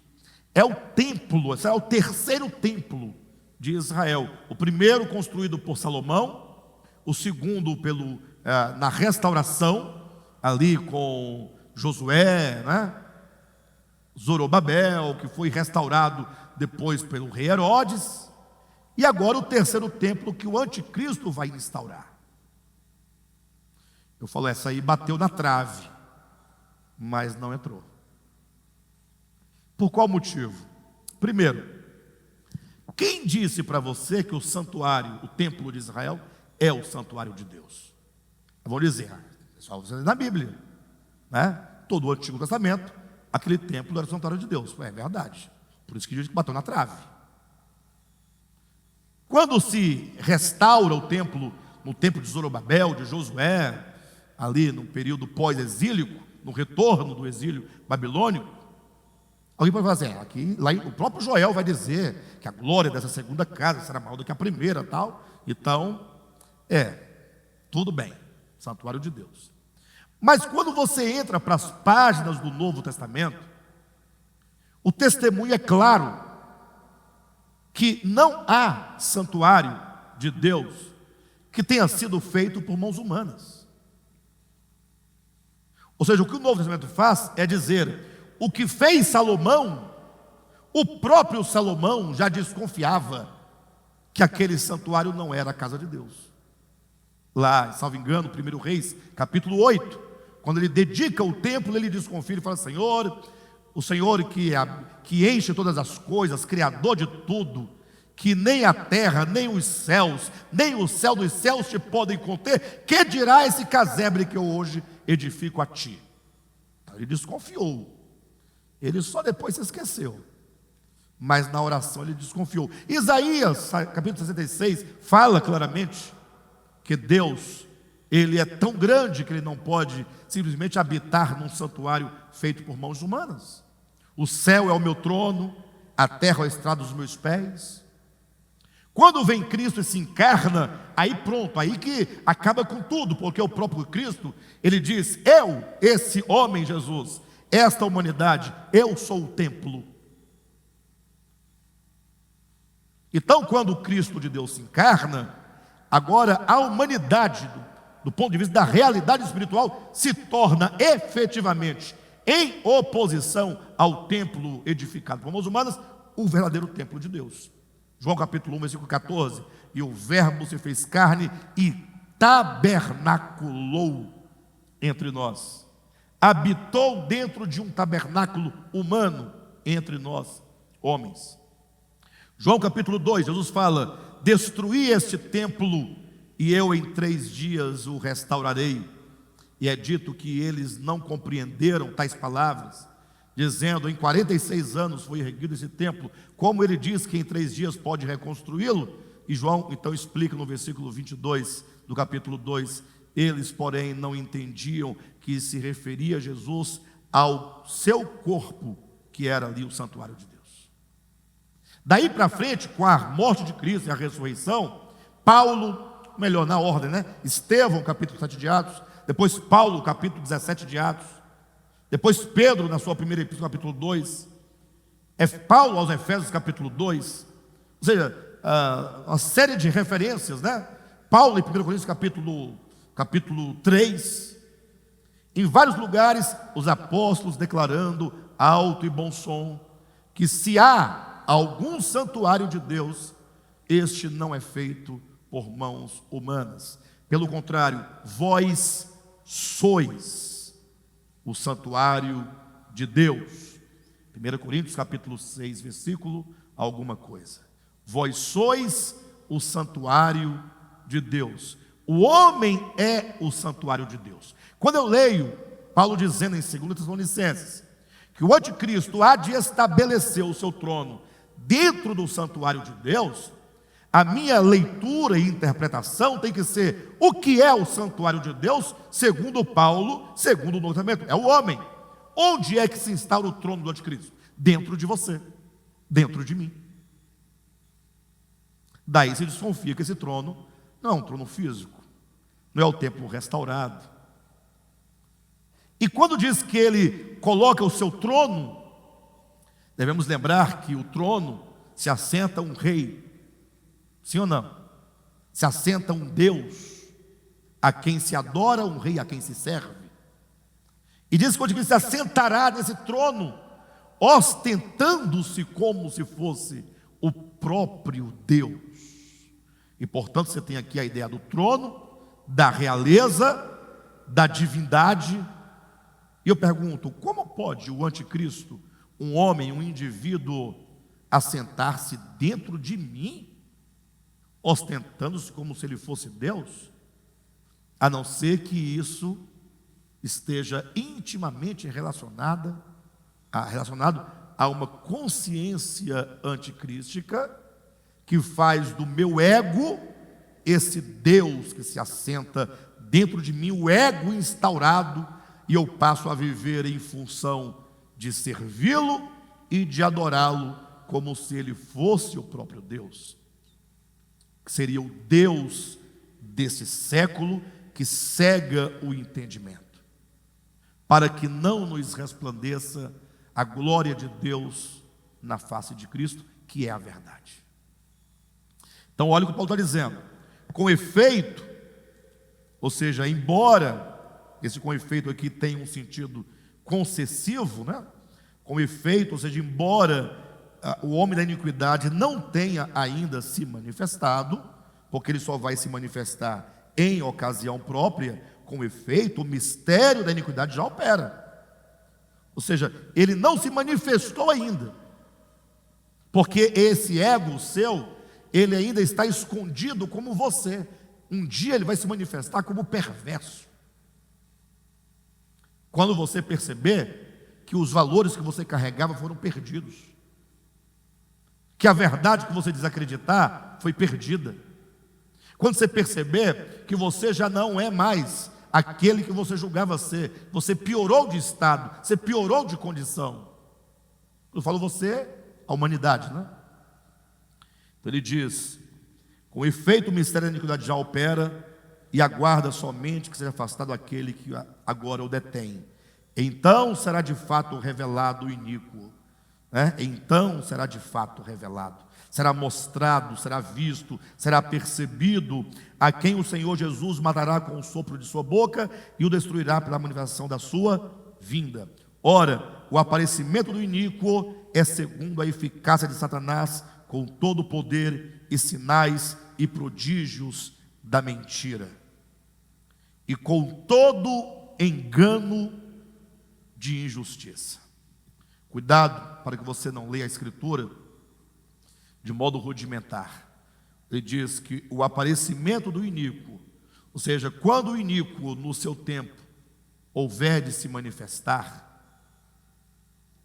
é o templo, esse é o terceiro templo de Israel. O primeiro construído por Salomão, o segundo na restauração, ali com Josué, Zorobabel, que foi restaurado depois pelo rei Herodes, E agora o terceiro templo que o anticristo vai instaurar. Eu falo, essa aí bateu na trave, mas não entrou. Por qual motivo? Primeiro, quem disse para você que o santuário, o templo de Israel, é o santuário de Deus? Vamos dizer, só você lê na Bíblia, né? Todo o Antigo Testamento, aquele templo era o santuário de Deus. É verdade. Por isso que diz que bateu na trave. Quando se restaura o templo, no tempo de Zorobabel, de Josué, ali no período pós-exílico, no retorno do exílio babilônico, alguém pode falar assim, aqui, lá o próprio Joel vai dizer que a glória dessa segunda casa será maior do que a primeira, tal. Então, tudo bem, santuário de Deus. Mas quando você entra para as páginas do Novo Testamento, o testemunho é claro que não há santuário de Deus que tenha sido feito por mãos humanas. Ou seja, o que o Novo Testamento faz é dizer, o que fez Salomão, o próprio Salomão já desconfiava que aquele santuário não era a casa de Deus. Lá, salvo engano, 1 Reis, capítulo 8, quando ele dedica o templo, ele desconfia e fala, Senhor, o Senhor que enche todas as coisas, Criador de tudo, que nem a terra, nem os céus, nem o céu dos céus te podem conter, que dirá esse casebre que eu hoje edifico a ti? Então, ele desconfiou. Ele só depois se esqueceu. Mas na oração ele desconfiou. Isaías, capítulo 66, fala claramente que Deus, Ele é tão grande que Ele não pode simplesmente habitar num santuário feito por mãos humanas. O céu é o meu trono, a terra é a estrada dos meus pés. Quando vem Cristo e se encarna, aí pronto, aí que acaba com tudo, porque o próprio Cristo, Ele diz, eu, esse homem Jesus, esta humanidade, eu sou o templo. Então, quando o Cristo de Deus se encarna, agora a humanidade, do ponto de vista da realidade espiritual, se torna efetivamente em oposição ao templo edificado por mãos humanas, o verdadeiro templo de Deus. João capítulo 1, versículo 14, e o verbo se fez carne e tabernaculou entre nós, habitou dentro de um tabernáculo humano entre nós, homens. João capítulo 2, Jesus fala, destruí este templo e eu em 3 dias o restaurarei. E é dito que eles não compreenderam tais palavras, dizendo, em 46 anos foi erguido esse templo, como ele diz que em 3 dias pode reconstruí-lo? E João então explica no versículo 22 do capítulo 2, eles porém não entendiam que se referia a Jesus ao seu corpo, que era ali o santuário de Deus. Daí para frente, com a morte de Cristo e a ressurreição, Paulo, melhor na ordem, né? Estevão, capítulo 7 de Atos, depois Paulo, capítulo 17 de Atos, depois Pedro, na sua primeira epístola, capítulo 2, Paulo aos Efésios, capítulo 2, ou seja, uma série de referências, né? Paulo em 1 Coríntios, capítulo 3, em vários lugares, os apóstolos declarando alto e bom som, que se há algum santuário de Deus, este não é feito por mãos humanas. Pelo contrário, vós sois o santuário de Deus. 1 Coríntios capítulo 6, versículo alguma coisa. Vós sois o santuário de Deus. O homem é o santuário de Deus. Quando eu leio Paulo dizendo em 2 Tessalonicenses que o anticristo há de estabelecer o seu trono dentro do santuário de Deus, a minha leitura e interpretação tem que ser o que é o santuário de Deus, segundo Paulo, segundo o Novo Testamento, é o homem. Onde é que se instaura o trono do anticristo? Dentro de você, dentro de mim. Daí se desconfia que esse trono não é um trono físico, não é o templo restaurado. E quando diz que ele coloca o seu trono, devemos lembrar que o trono se assenta um rei, sim ou não? Se assenta um Deus, a quem se adora, um rei a quem se serve. E diz que ele se assentará nesse trono, ostentando-se como se fosse o próprio Deus. E portanto você tem aqui a ideia do trono, da realeza, da divindade. E eu pergunto, como pode o anticristo, um homem, um indivíduo, assentar-se dentro de mim, ostentando-se como se ele fosse Deus? A não ser que isso esteja intimamente relacionado a uma consciência anticrística que faz do meu ego esse Deus que se assenta dentro de mim, o ego instaurado, e eu passo a viver em função de servi-lo e de adorá-lo como se ele fosse o próprio Deus, que seria o Deus desse século que cega o entendimento, para que não nos resplandeça a glória de Deus na face de Cristo, que é a verdade. Então olha o que Paulo está dizendo. Com efeito, ou seja, embora esse com efeito aqui tenha um sentido concessivo, né? Com efeito, ou seja, embora o homem da iniquidade não tenha ainda se manifestado, porque ele só vai se manifestar em ocasião própria, com efeito, o mistério da iniquidade já opera. Ou seja, ele não se manifestou ainda, porque esse ego seu, ele ainda está escondido como você. Um dia ele vai se manifestar como perverso. Quando você perceber que os valores que você carregava foram perdidos, que a verdade que você desacreditar foi perdida. Quando você perceber que você já não é mais aquele que você julgava ser, você piorou de estado, você piorou de condição. Eu falo você, a humanidade, né? Então ele diz: com efeito o mistério da iniquidade já opera, e aguarda somente que seja afastado aquele que agora o detém. Então será de fato revelado o iníquo, né? Então será de fato revelado, será mostrado, será visto, será percebido, a quem o Senhor Jesus matará com o sopro de sua boca e o destruirá pela manifestação da sua vinda. Ora, o aparecimento do iníquo é segundo a eficácia de Satanás, com todo o poder e sinais e prodígios da mentira, e com todo engano de injustiça. Cuidado para que você não leia a Escritura de modo rudimentar. Ele diz que o aparecimento do iníquo, ou seja, quando o iníquo no seu tempo houver de se manifestar,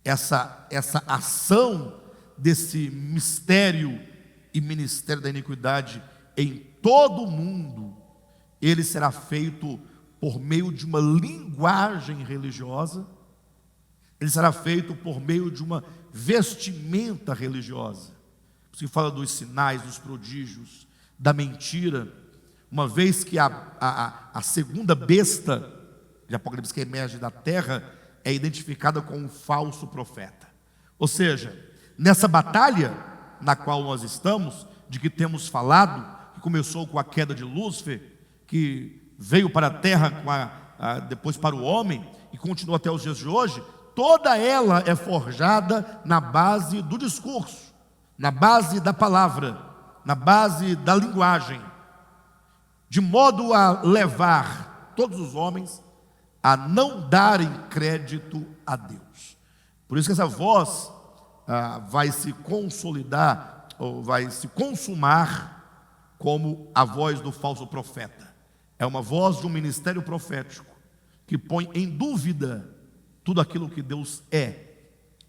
essa ação desse mistério e ministério da iniquidade em todo o mundo, ele será feito por meio de uma linguagem religiosa, ele será feito por meio de uma vestimenta religiosa. Se fala dos sinais, dos prodígios, da mentira, uma vez que a segunda besta de Apocalipse que emerge da terra é identificada com um falso profeta. Ou seja, nessa batalha na qual nós estamos, de que temos falado, que começou com a queda de Lúcifer, que veio para a terra depois para o homem e continua até os dias de hoje, toda ela é forjada na base do discurso, na base da palavra, na base da linguagem, de modo a levar todos os homens a não darem crédito a Deus. Por isso que essa voz vai se consolidar, ou vai se consumar como a voz do falso profeta. É uma voz de um ministério profético que põe em dúvida tudo aquilo que Deus é,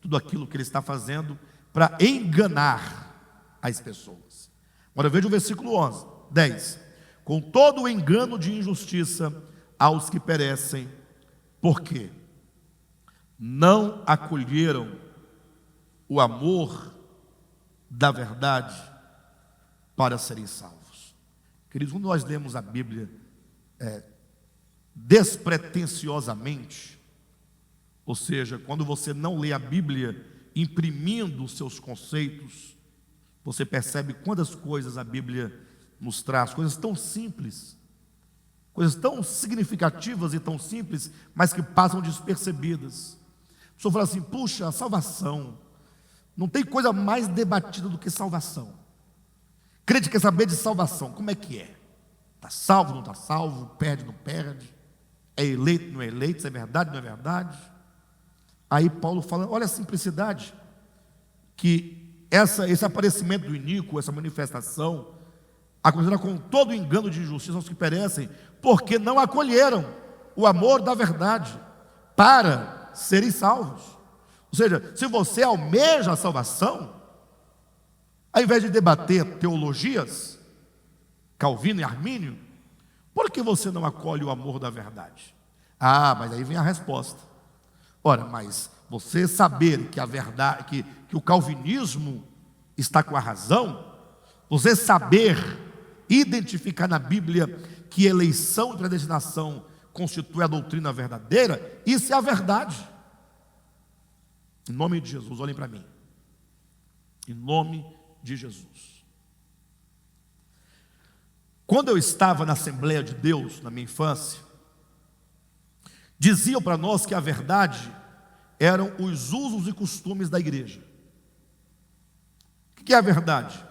tudo aquilo que Ele está fazendo para enganar as pessoas. Agora veja o versículo 10. Com todo o engano de injustiça aos que perecem, porque não acolheram o amor da verdade para serem salvos. Queridos, quando nós lemos a Bíblia despretensiosamente, ou seja, quando você não lê a Bíblia imprimindo os seus conceitos, você percebe quantas coisas a Bíblia nos traz, coisas tão simples, coisas tão significativas e tão simples, mas que passam despercebidas. A pessoa fala assim: puxa, a salvação, Não tem coisa mais debatida do que salvação. Crente quer saber de salvação, como é que é? Está salvo, não está salvo, perde, não perde, é eleito, não é eleito, se é verdade, não é verdade. Aí Paulo fala, olha a simplicidade, que esse aparecimento do iníquo, essa manifestação, acontecerá com todo o engano de injustiça aos que perecem, porque não acolheram o amor da verdade para serem salvos. Ou seja, se você almeja a salvação, ao invés de debater teologias, Calvino e Armínio, por que você não acolhe o amor da verdade? Ah, mas aí vem a resposta. Ora, mas você saber que a verdade, que o calvinismo está com a razão, você saber identificar na Bíblia que eleição e predestinação constitui a doutrina verdadeira, isso é a verdade. Em nome de Jesus, olhem para mim. Em nome de Jesus. Quando eu estava na Assembleia de Deus, na minha infância, diziam para nós que a verdade eram os usos e costumes da igreja. O que é a verdade?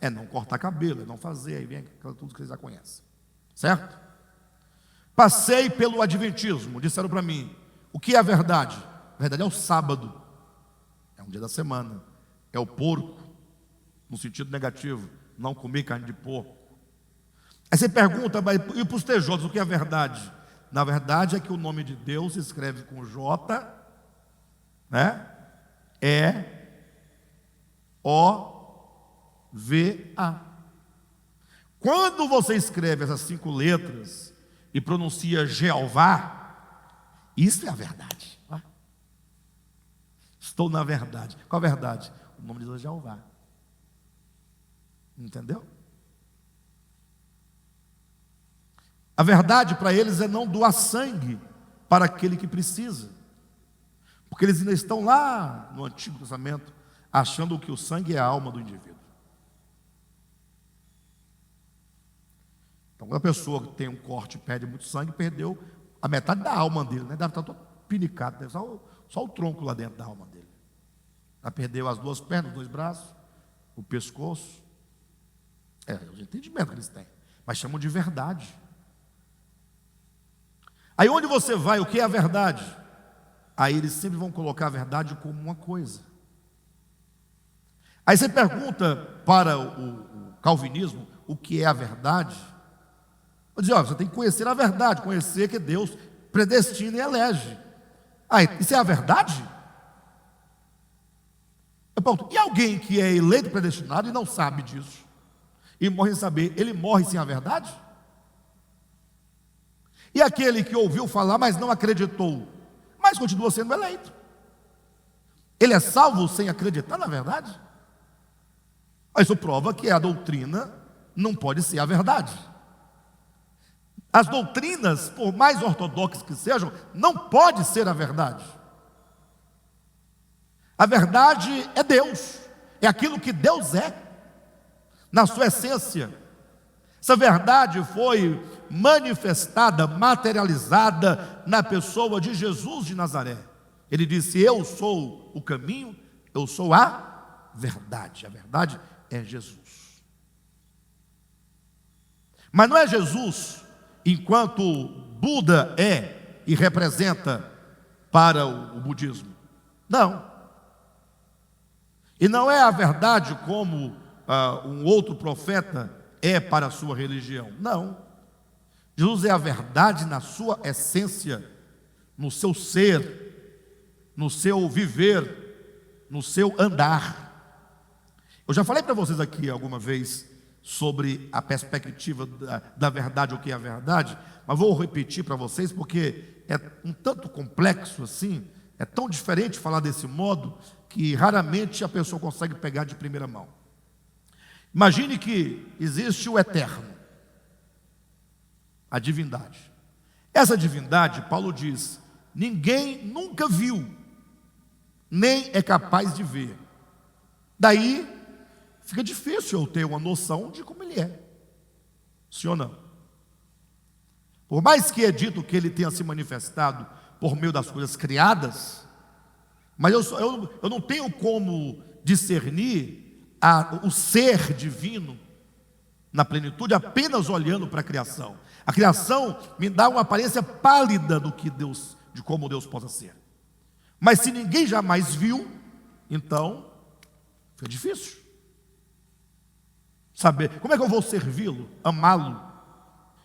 É não cortar cabelo, é não fazer, aí vem tudo que vocês já conhecem, certo? Passei pelo adventismo, disseram para mim, o que é a verdade? A verdade é o sábado, é um dia da semana, é o porco, no sentido negativo, não comer carne de porco. Aí você pergunta, mas e para os TJs, o que é a verdade? Na verdade é que o nome de Deus se escreve com J, né? E-O-V-A. Quando você escreve essas 5 letras e pronuncia Jeová, isso é a verdade. Estou na verdade. Qual a verdade? O nome de Deus é Jeová. Entendeu? A verdade para eles é não doar sangue para aquele que precisa, porque eles ainda estão lá no Antigo Testamento achando que o sangue é a alma do indivíduo. Então, quando a pessoa que tem um corte e perde muito sangue, perdeu a metade da alma dele, né? Deve estar todo pinicado, deve só o tronco lá dentro da alma dele. Já perdeu as 2 pernas, os 2 braços, o pescoço. É o entendimento que eles têm, mas chamam de verdade. Aí onde você vai, o que é a verdade? Aí eles sempre vão colocar a verdade como uma coisa. Aí você pergunta para o calvinismo o que é a verdade. Vou dizer, você tem que conhecer a verdade, conhecer que Deus predestina e elege. Aí, isso é a verdade? E alguém que é eleito e predestinado e não sabe disso, e morre sem saber, ele morre sem a verdade? E aquele que ouviu falar, mas não acreditou, mas continua sendo eleito, ele é salvo sem acreditar na verdade? Isso prova que a doutrina não pode ser a verdade. As doutrinas, por mais ortodoxas que sejam, não pode ser a verdade. A verdade é Deus, é aquilo que Deus é, na sua essência. Essa verdade foi manifestada, materializada na pessoa de Jesus de Nazaré. Ele disse, eu sou o caminho, eu sou a verdade é Jesus. Mas não é Jesus enquanto Buda é e representa para o budismo. Não. E não é a verdade como um outro profeta é para a sua religião. Não. Jesus é a verdade na sua essência, no seu ser, no seu viver, no seu andar. Eu já falei para vocês aqui alguma vez sobre a perspectiva da verdade, o que é a verdade, mas vou repetir para vocês porque é um tanto complexo assim, é tão diferente falar desse modo que raramente a pessoa consegue pegar de primeira mão. Imagine que existe o eterno, a divindade. Essa divindade, Paulo diz, ninguém nunca viu, nem é capaz de ver. Daí fica difícil eu ter uma noção de como ele é. Sim ou não? Por mais que é dito que ele tenha se manifestado por meio das coisas criadas, mas eu não tenho como discernir o ser divino na plenitude apenas olhando para a criação. A criação me dá uma aparência pálida de como Deus possa ser. Mas se ninguém jamais viu, então fica difícil saber como é que eu vou servi-lo, amá-lo,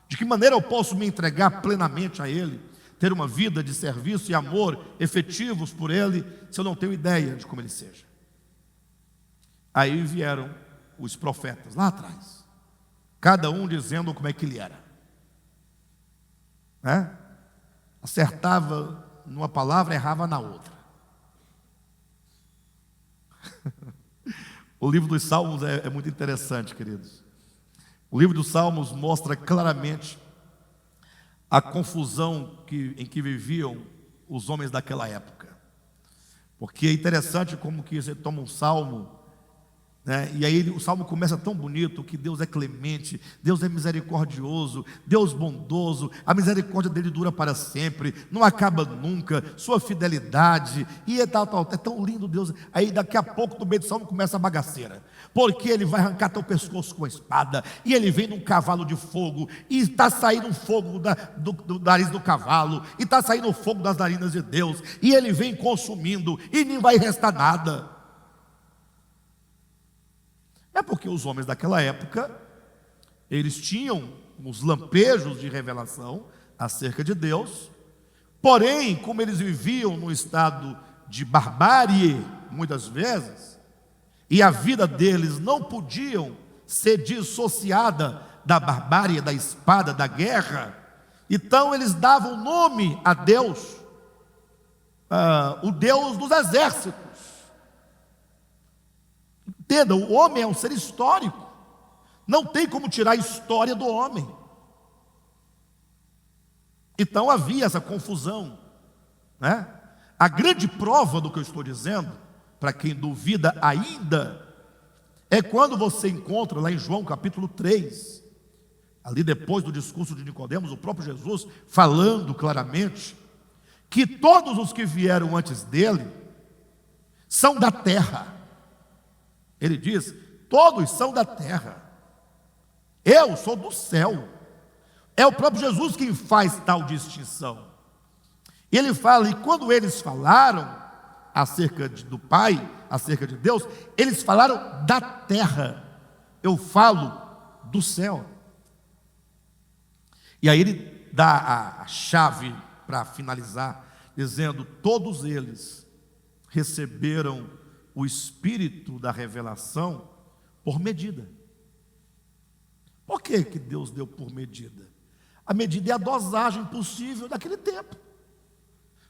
de que maneira eu posso me entregar plenamente a Ele, ter uma vida de serviço e amor efetivos por Ele, se eu não tenho ideia de como Ele seja. Aí vieram os profetas lá atrás, cada um dizendo como é que Ele era, né? Acertava numa palavra, errava na outra. O livro dos Salmos é muito interessante, queridos. O livro dos Salmos mostra claramente a confusão em que viviam os homens daquela época. Porque é interessante como que você toma um salmo, né? E aí o salmo começa tão bonito, que Deus é clemente, Deus é misericordioso, Deus bondoso, a misericórdia dele dura para sempre, não acaba nunca, sua fidelidade, e é tão lindo Deus. Aí daqui a pouco no meio do salmo começa a bagaceira, porque ele vai arrancar teu pescoço com a espada, e ele vem num cavalo de fogo, e está saindo um fogo do nariz do cavalo, e está saindo o fogo das narinas de Deus, e ele vem consumindo, e nem vai restar nada. É porque os homens daquela época, eles tinham uns lampejos de revelação acerca de Deus, porém, como eles viviam num estado de barbárie, muitas vezes, e a vida deles não podiam ser dissociada da barbárie, da espada, da guerra, então eles davam nome a Deus, o Deus dos exércitos. Entenda, o homem é um ser histórico, não tem como tirar a história do homem. Então havia essa confusão, né? A grande prova do que eu estou dizendo, para quem duvida ainda, é quando você encontra lá em João capítulo 3, ali depois do discurso de Nicodemos, o próprio Jesus falando claramente que todos os que vieram antes dele são da terra. Ele diz: todos são da terra, eu sou do céu. É o próprio Jesus quem faz tal distinção. Ele fala, e quando eles falaram acerca do Pai, acerca de Deus, eles falaram da terra, eu falo do céu. E aí ele dá a chave para finalizar, dizendo: todos eles receberam o espírito da revelação por medida. Por que Deus deu por medida? A medida é a dosagem possível daquele tempo.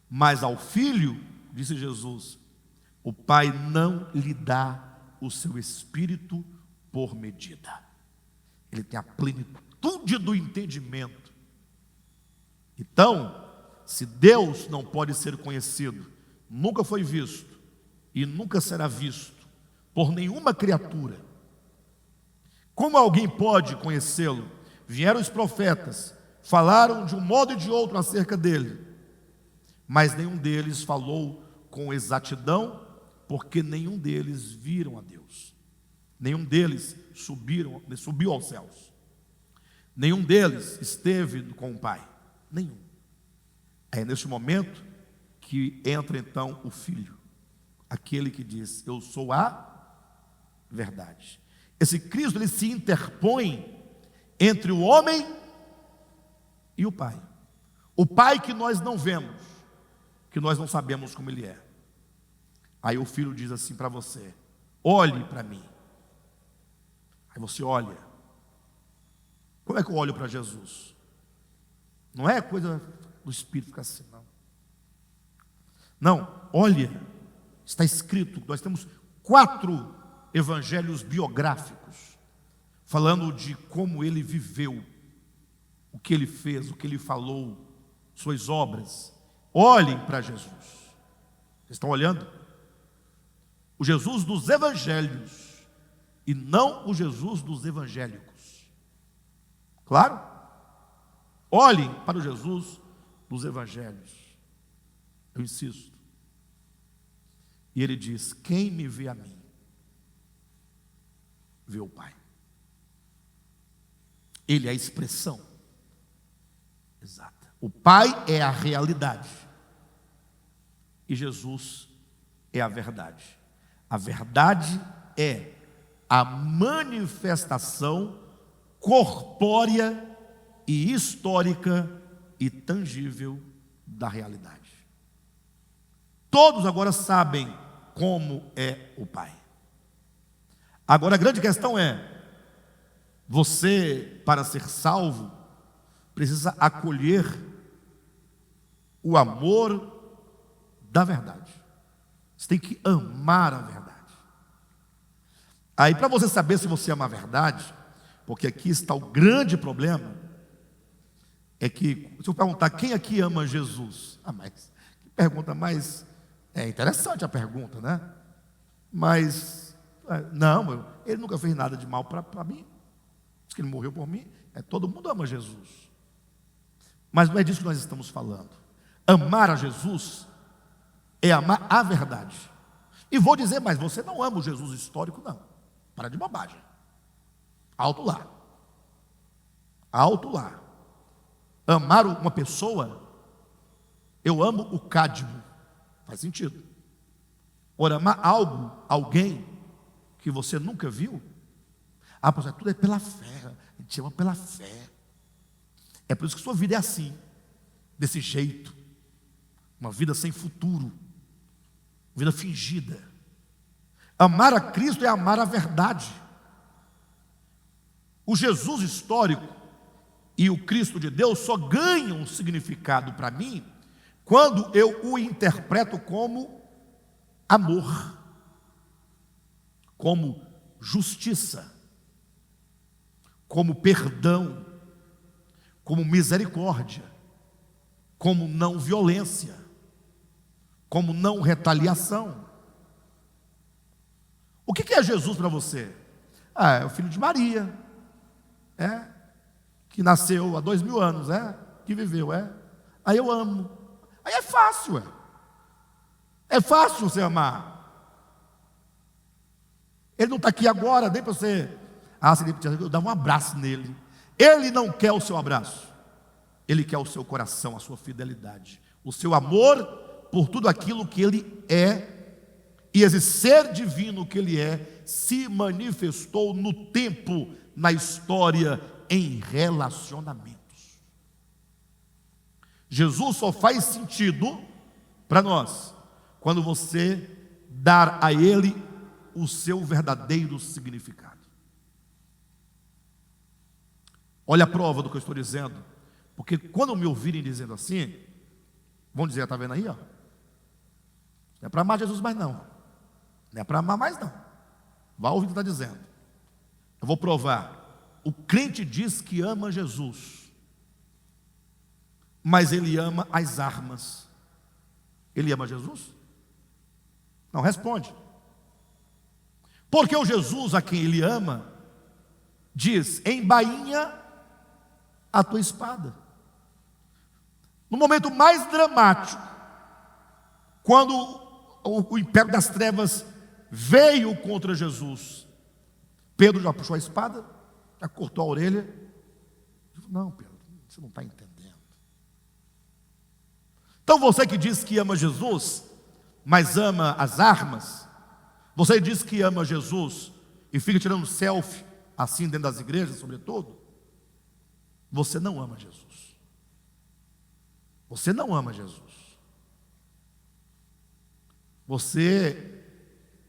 Mas ao filho, disse Jesus, o Pai não lhe dá o seu espírito por medida. Ele tem a plenitude do entendimento. Então, se Deus não pode ser conhecido, nunca foi visto e nunca será visto por nenhuma criatura, como alguém pode conhecê-lo? Vieram os profetas, falaram de um modo e de outro acerca dele, mas nenhum deles falou com exatidão, porque nenhum deles viram a Deus, nenhum deles subiu aos céus, nenhum deles esteve com o Pai, nenhum. É neste momento que entra então o Filho, aquele que diz: eu sou a verdade. Esse Cristo, ele se interpõe entre o homem e o Pai. O Pai que nós não vemos, que nós não sabemos como Ele é. Aí o Filho diz assim para você: olhe para mim. Aí você olha. Como é que eu olho para Jesus? Não é coisa do Espírito ficar assim, não. Não, olha, está escrito, nós temos 4 evangelhos biográficos, falando de como ele viveu, o que ele fez, o que ele falou, suas obras. Olhem para Jesus. Vocês estão olhando? O Jesus dos evangelhos e não o Jesus dos evangélicos. Claro? Olhem para o Jesus dos evangelhos. Eu insisto. E ele diz: quem me vê a mim, vê o Pai. Ele é a expressão exata. O Pai é a realidade. E Jesus é a verdade. A verdade é a manifestação corpórea e histórica e tangível da realidade. Todos agora sabem como é o Pai. Agora a grande questão é: você, para ser salvo, precisa acolher o amor da verdade. Você tem que amar a verdade. Aí, para você saber se você ama a verdade, porque aqui está o grande problema, é que, se eu perguntar quem aqui ama Jesus, mas que pergunta mais, é interessante a pergunta, né? Mas, não, ele nunca fez nada de mal para mim, diz que ele morreu por mim, todo mundo ama Jesus. Mas não é disso que nós estamos falando. Amar a Jesus é amar a verdade. E vou dizer mais, você não ama o Jesus histórico, não. Para de bobagem. Alto lá. Alto lá. Amar uma pessoa, eu amo o Cadmo. Faz sentido. Ora, amar algo, alguém que você nunca viu, pastor, tudo é pela fé. A gente ama pela fé. É por isso que sua vida é assim, desse jeito. Uma vida sem futuro, vida fingida. Amar a Cristo é amar a verdade. O Jesus histórico e o Cristo de Deus só ganham um significado para mim quando eu o interpreto como amor, como justiça, como perdão, como misericórdia, como não violência, como não retaliação. O que é Jesus para você? É o filho de Maria, que nasceu há 2000 anos, que viveu, Aí eu amo. Aí é fácil, é fácil você amar. Ele não está aqui agora, nem para você. Eu dava um abraço nele. Ele não quer o seu abraço, ele quer o seu coração, a sua fidelidade, o seu amor por tudo aquilo que ele é. E esse ser divino que ele é, se manifestou no tempo, na história, em relacionamentos. Jesus só faz sentido para nós quando você dar a ele o seu verdadeiro significado. Olha a prova do que eu estou dizendo, porque quando me ouvirem dizendo assim, vão dizer, está vendo aí, ó? Não é para amar Jesus mais não. Não é para amar mais não. Vá ouvir o que está dizendo. Eu vou provar. O crente diz que ama Jesus, mas ele ama as armas. Ele ama Jesus? Não responde. Porque o Jesus a quem ele ama diz: embainha a tua espada. No momento mais dramático, quando o império das trevas veio contra Jesus, Pedro já puxou a espada, já cortou a orelha. Não, Pedro, você não está entendendo. Então você que diz que ama Jesus, mas ama as armas, você diz que ama Jesus e fica tirando selfie assim dentro das igrejas, sobretudo, você não ama Jesus. Você não ama Jesus. Você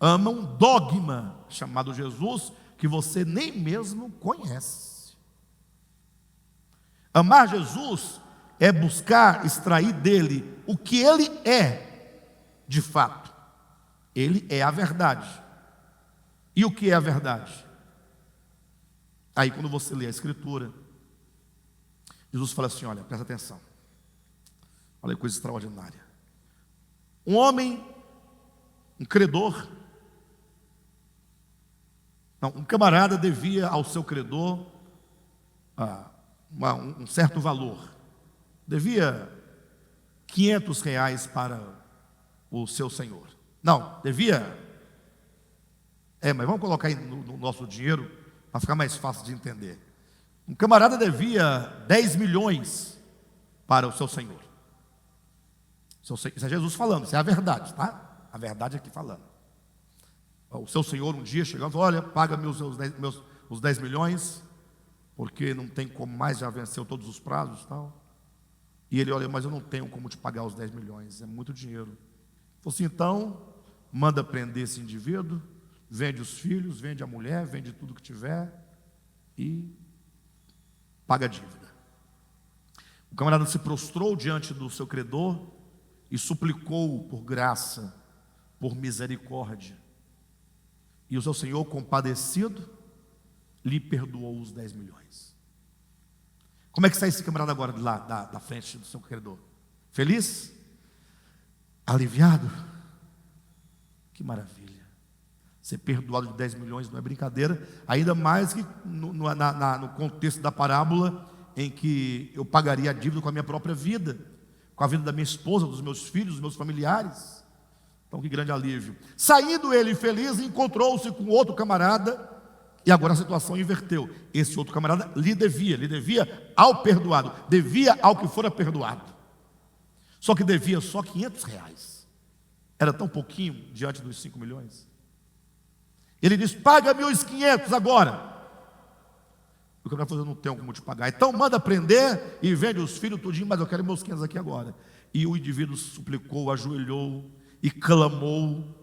ama um dogma chamado Jesus que você nem mesmo conhece. Amar Jesus é buscar extrair dele o que ele é de fato. Ele é a verdade. E o que é a verdade? Aí quando você lê a Escritura, Jesus fala assim: olha, presta atenção. Olha que coisa extraordinária. Um homem, um credor, um camarada devia ao seu credor um certo valor. Devia R$ 500 para o seu senhor. Não, devia Mas vamos colocar aí no nosso dinheiro, para ficar mais fácil de entender. Um camarada devia 10 milhões para o seu senhor. Isso é Jesus falando, isso é a verdade, tá? A verdade aqui falando. O seu senhor um dia chegou e falou: olha, paga-me os 10 milhões, porque não tem como mais, já venceu todos os prazos e tal. E ele: olha, mas eu não tenho como te pagar os 10 milhões, é muito dinheiro. Ele falou assim: então, manda prender esse indivíduo, vende os filhos, vende a mulher, vende tudo que tiver e paga a dívida. O camarada se prostrou diante do seu credor e suplicou por graça, por misericórdia. E o seu senhor, compadecido, lhe perdoou os 10 milhões. Como é que está esse camarada agora de lá, da frente do seu credor? Feliz? Aliviado? Que maravilha. Ser perdoado de 10 milhões não é brincadeira, ainda mais que no contexto da parábola, em que eu pagaria a dívida com a minha própria vida, com a vida da minha esposa, dos meus filhos, dos meus familiares. Então, que grande alívio. Saindo ele feliz, encontrou-se com outro camarada, e agora a situação inverteu. Esse outro camarada lhe devia ao perdoado, devia ao que fora perdoado. Só que devia só 500 reais. Era tão pouquinho diante dos 5 milhões. Ele diz: paga-me os 500 agora. O camarada falou: eu não tenho como te pagar. Então manda prender e vende os filhos tudinho, mas eu quero meus 500 aqui agora. E o indivíduo suplicou, ajoelhou e clamou.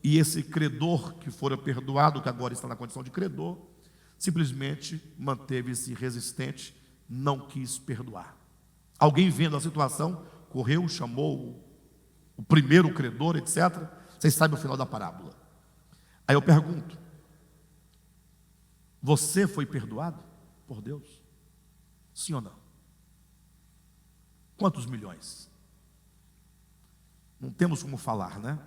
E esse credor que fora perdoado, que agora está na condição de credor, simplesmente manteve-se resistente, não quis perdoar. Alguém vendo a situação, correu, chamou o primeiro credor, etc. Vocês sabem o final da parábola. Aí eu pergunto: você foi perdoado por Deus? Sim ou não? Quantos milhões? Não temos como falar, né?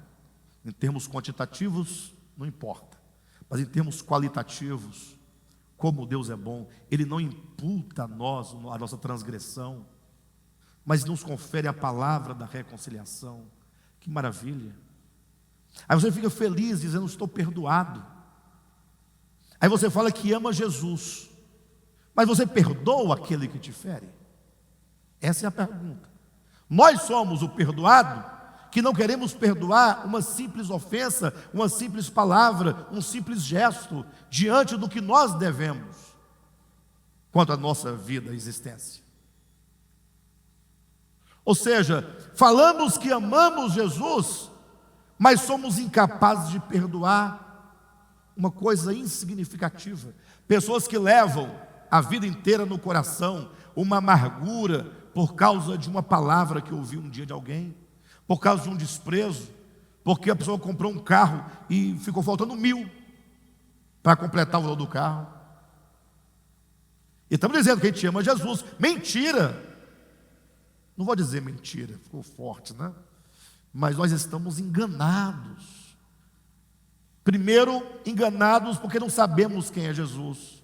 Em termos quantitativos, não importa. Mas em termos qualitativos, como Deus é bom, Ele não imputa a nós a nossa transgressão, mas nos confere a palavra da reconciliação. Que maravilha. Aí você fica feliz dizendo: estou perdoado. Aí você fala que ama Jesus, mas você perdoa aquele que te fere? Essa é a pergunta. Nós somos o perdoado que não queremos perdoar uma simples ofensa, uma simples palavra, um simples gesto, diante do que nós devemos, quanto à nossa vida e existência. Ou seja, falamos que amamos Jesus, mas somos incapazes de perdoar uma coisa insignificativa. Pessoas que levam a vida inteira no coração uma amargura por causa de uma palavra que ouviu um dia de alguém, por causa de um desprezo, porque a pessoa comprou um carro e ficou faltando 1.000 para completar o valor do carro. E estamos dizendo que a gente ama Jesus. Mentira! Não vou dizer mentira, ficou forte, né? Mas nós estamos enganados. Primeiro, enganados porque não sabemos quem é Jesus.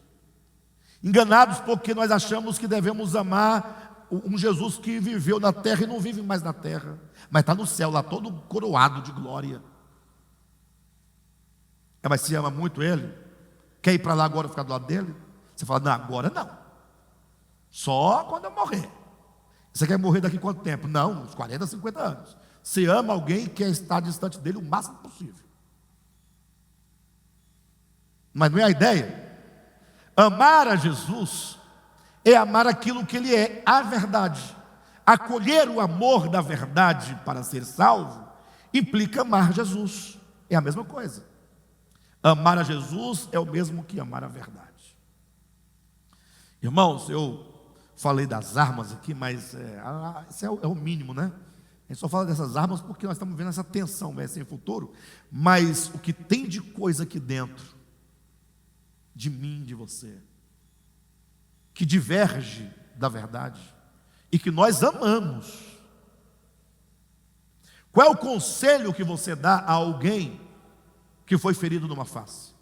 Enganados porque nós achamos que devemos amar um Jesus que viveu na terra e não vive mais na terra, mas está no céu lá, todo coroado de glória. Mas se ama muito Ele, quer ir para lá agora ficar do lado dele? Você fala: não, agora não, só quando eu morrer. Você quer morrer daqui quanto tempo? Não, uns 40, 50 anos. Você ama alguém e quer estar distante dele o máximo possível. Mas não é a ideia. Amar a Jesus é amar aquilo que Ele é, a verdade. Acolher o amor da verdade para ser salvo implica amar Jesus. É a mesma coisa. Amar a Jesus é o mesmo que amar a verdade. Irmãos, eu falei das armas aqui, mas isso é o mínimo, né? A gente só fala dessas armas porque nós estamos vendo essa tensão, vai ser futuro. Mas o que tem de coisa aqui dentro, de mim, de você, que diverge da verdade e que nós amamos. Qual é o conselho que você dá a alguém que foi ferido numa face?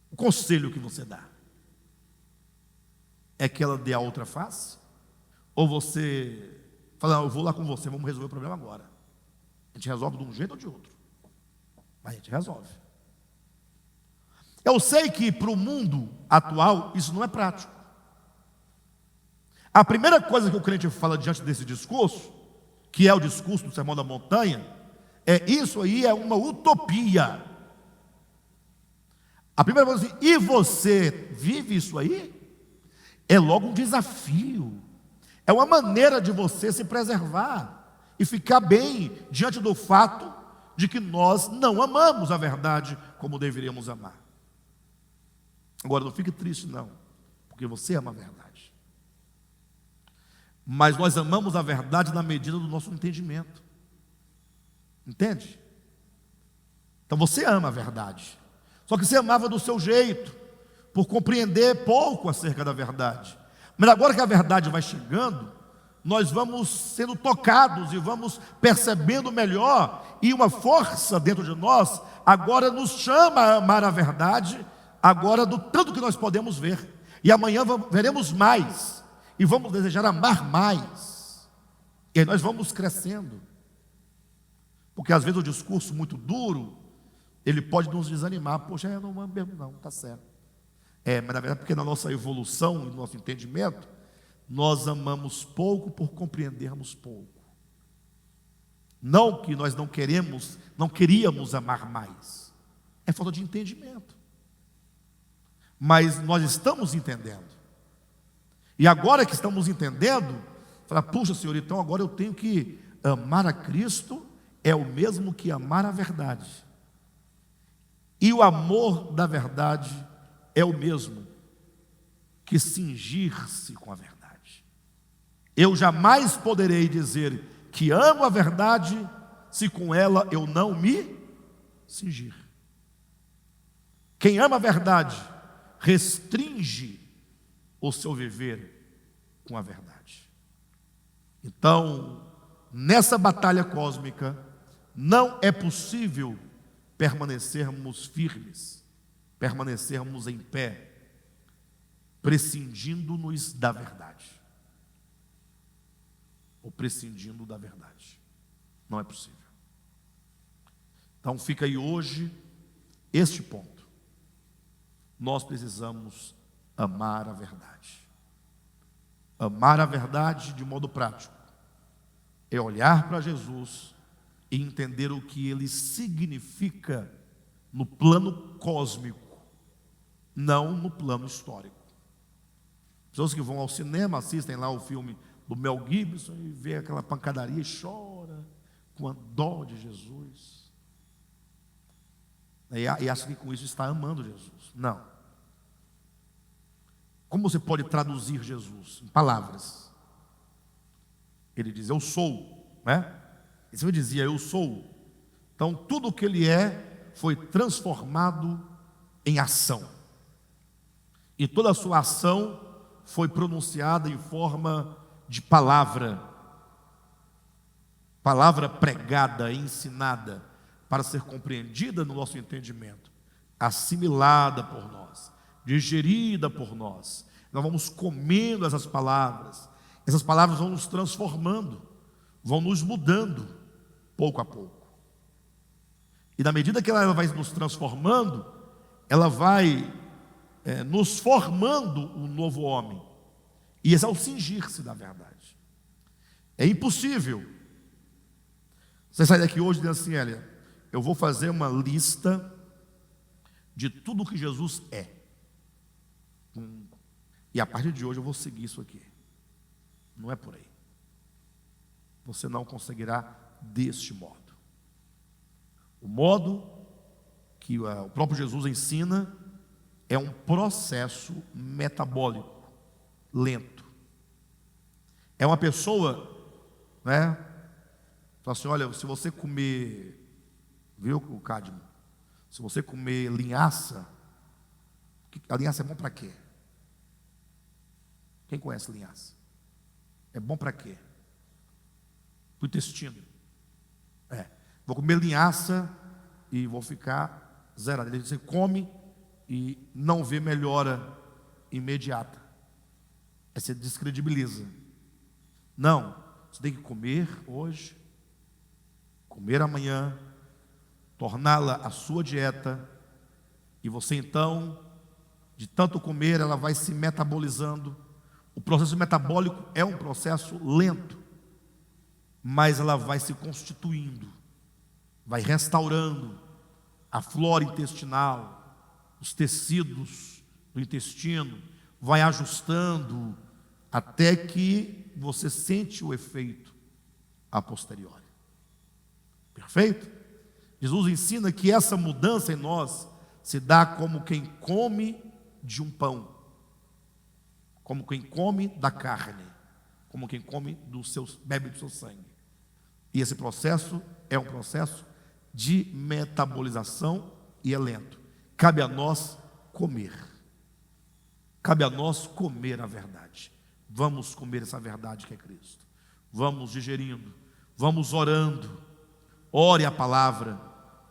O conselho que você dá é que ela dê a outra face? Ou você fala: não, eu vou lá com você, vamos resolver o problema agora. A gente resolve de um jeito ou de outro, mas a gente resolve. Eu sei que para o mundo atual isso não é prático. A primeira coisa que o crente fala diante desse discurso, que é o discurso do Sermão da Montanha, é: isso aí é uma utopia. A primeira coisa é assim: e você vive isso aí? É logo um desafio, é uma maneira de você se preservar e ficar bem diante do fato de que nós não amamos a verdade como deveríamos amar. Agora, não fique triste não, porque você ama a verdade, mas nós amamos a verdade na medida do nosso entendimento, entende? Então você ama a verdade, só que você amava do seu jeito, por compreender pouco acerca da verdade. Mas agora que a verdade vai chegando, nós vamos sendo tocados e vamos percebendo melhor, e uma força dentro de nós agora nos chama a amar a verdade, agora do tanto que nós podemos ver, e amanhã veremos mais, e vamos desejar amar mais, e aí nós vamos crescendo, porque às vezes o discurso muito duro, ele pode nos desanimar. Poxa, eu não amo mesmo não, está certo. Mas na verdade, porque na nossa evolução, no nosso entendimento, nós amamos pouco por compreendermos pouco. Não que nós não queríamos amar mais, é falta de entendimento. Mas nós estamos entendendo, e agora que estamos entendendo, fala: puxa, Senhor, então agora eu tenho que amar a Cristo, é o mesmo que amar a verdade, e o amor da verdade é o mesmo que cingir-se com a verdade. Eu jamais poderei dizer que amo a verdade se com ela eu não me cingir. Quem ama a verdade restringe o seu viver com a verdade. Então, nessa batalha cósmica, não é possível permanecermos firmes, permanecermos em pé, prescindindo-nos da verdade, ou prescindindo da verdade. Não é possível. Então fica aí hoje este ponto: nós precisamos amar a verdade. Amar a verdade de modo prático é olhar para Jesus e entender o que ele significa no plano cósmico, não no plano histórico. Pessoas que vão ao cinema, assistem lá o filme do Mel Gibson e vê aquela pancadaria e chora com a dó de Jesus, e acha que com isso está amando Jesus. Não. Como você pode traduzir Jesus em palavras? Ele diz: eu sou, né? E se eu dizia eu sou, então tudo o que ele é foi transformado em ação, e toda a sua ação foi pronunciada em forma de palavra pregada, ensinada, para ser compreendida no nosso entendimento, assimilada por nós, digerida por nós. Nós vamos comendo essas palavras vão nos transformando, vão nos mudando, pouco a pouco. E na medida que ela vai nos transformando, ela vai nos formando um novo homem. E esse é o cingir-se da verdade. É impossível você sair daqui hoje dizendo assim: olha, eu vou fazer uma lista de tudo que Jesus é, e a partir de hoje eu vou seguir isso aqui. Não é por aí. Você não conseguirá deste modo. O modo que o próprio Jesus ensina é um processo metabólico lento. É uma pessoa, né? Fala assim: olha, se você comer, viu o Cadmo? Se você comer linhaça, a linhaça é bom para quê? Quem conhece linhaça? É bom para quê? Para o intestino. Vou comer linhaça e vou ficar zerado. Você come e não vê melhora imediata. Aí você descredibiliza. Não, você tem que comer hoje, comer amanhã, torná-la a sua dieta, E você então, de tanto comer, ela vai se metabolizando. O processo metabólico é um processo lento, mas ela vai se constituindo, vai restaurando a flora intestinal, os tecidos do intestino, vai ajustando até que você sente o efeito a posteriori. Perfeito? Jesus ensina que essa mudança em nós se dá como quem come de um pão, como quem come da carne, como quem come bebe do seu sangue. E esse processo é um processo de metabolização e é lento. Cabe a nós comer. Cabe a nós comer a verdade. Vamos comer essa verdade que é Cristo. Vamos digerindo, vamos orando. Ore a palavra,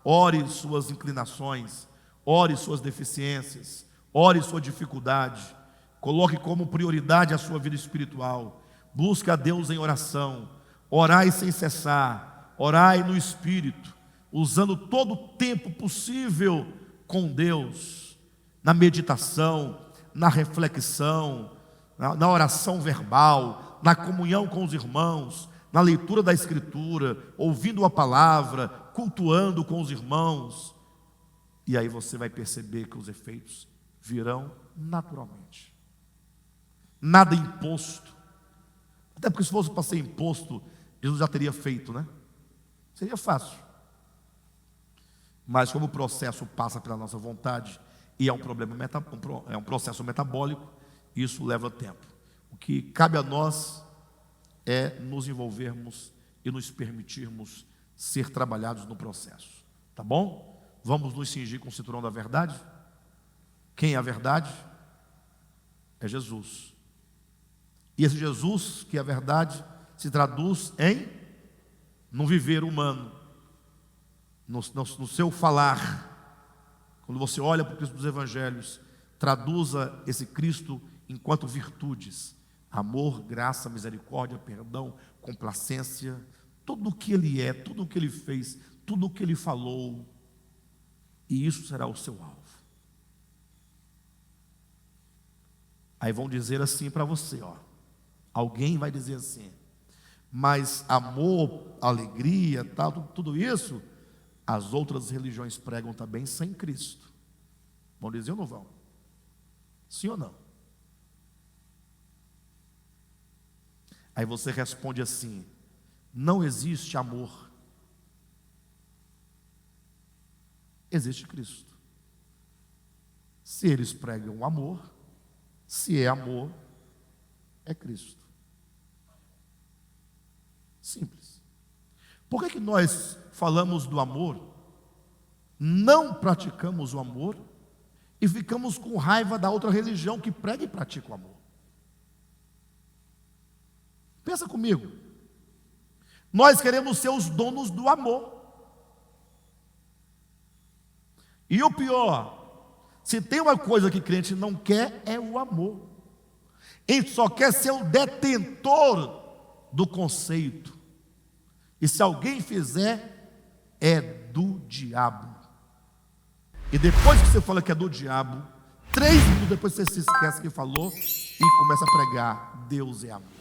ore suas inclinações, ore suas deficiências, ore sua dificuldade. Coloque como prioridade a sua vida espiritual. Busque a Deus em oração. Orai sem cessar. Orai no Espírito, usando todo o tempo possível com Deus, na meditação, na reflexão, na oração verbal, na comunhão com os irmãos, na leitura da Escritura, ouvindo a palavra, cultuando com os irmãos. E aí você vai perceber que os efeitos virão naturalmente. Nada imposto. Até porque se fosse para ser imposto, Jesus já teria feito, né? Seria fácil. Mas como o processo passa pela nossa vontade e é um processo metabólico, isso leva tempo. O que cabe a nós é nos envolvermos e nos permitirmos ser trabalhados no processo. Tá bom? Vamos nos cingir com o cinturão da verdade? Quem é a verdade? É Jesus. E esse Jesus, que é a verdade, se traduz em no viver humano, no seu falar. Quando você olha para o Cristo dos Evangelhos, traduza esse Cristo enquanto virtudes: amor, graça, misericórdia, perdão, complacência, tudo o que Ele é, tudo o que Ele fez, tudo o que Ele falou, e isso será o seu alvo. Aí vão dizer assim para você, alguém vai dizer assim: mas amor, alegria, tal, tudo isso, as outras religiões pregam também sem Cristo. Vão dizer ou não vão? Sim ou não? Aí você responde assim: não existe amor, existe Cristo. Se eles pregam amor, se é amor, é Cristo. Simples. Por que nós falamos do amor, não praticamos o amor e ficamos com raiva da outra religião que prega e pratica o amor? Pensa comigo. Nós queremos ser os donos do amor. E o pior, se tem uma coisa que crente não quer, é o amor. Ele só quer ser o detentor do conceito. E se alguém fizer, é do diabo. E depois que você fala que é do diabo, 3 minutos depois você se esquece que falou e começa a pregar: Deus é amor.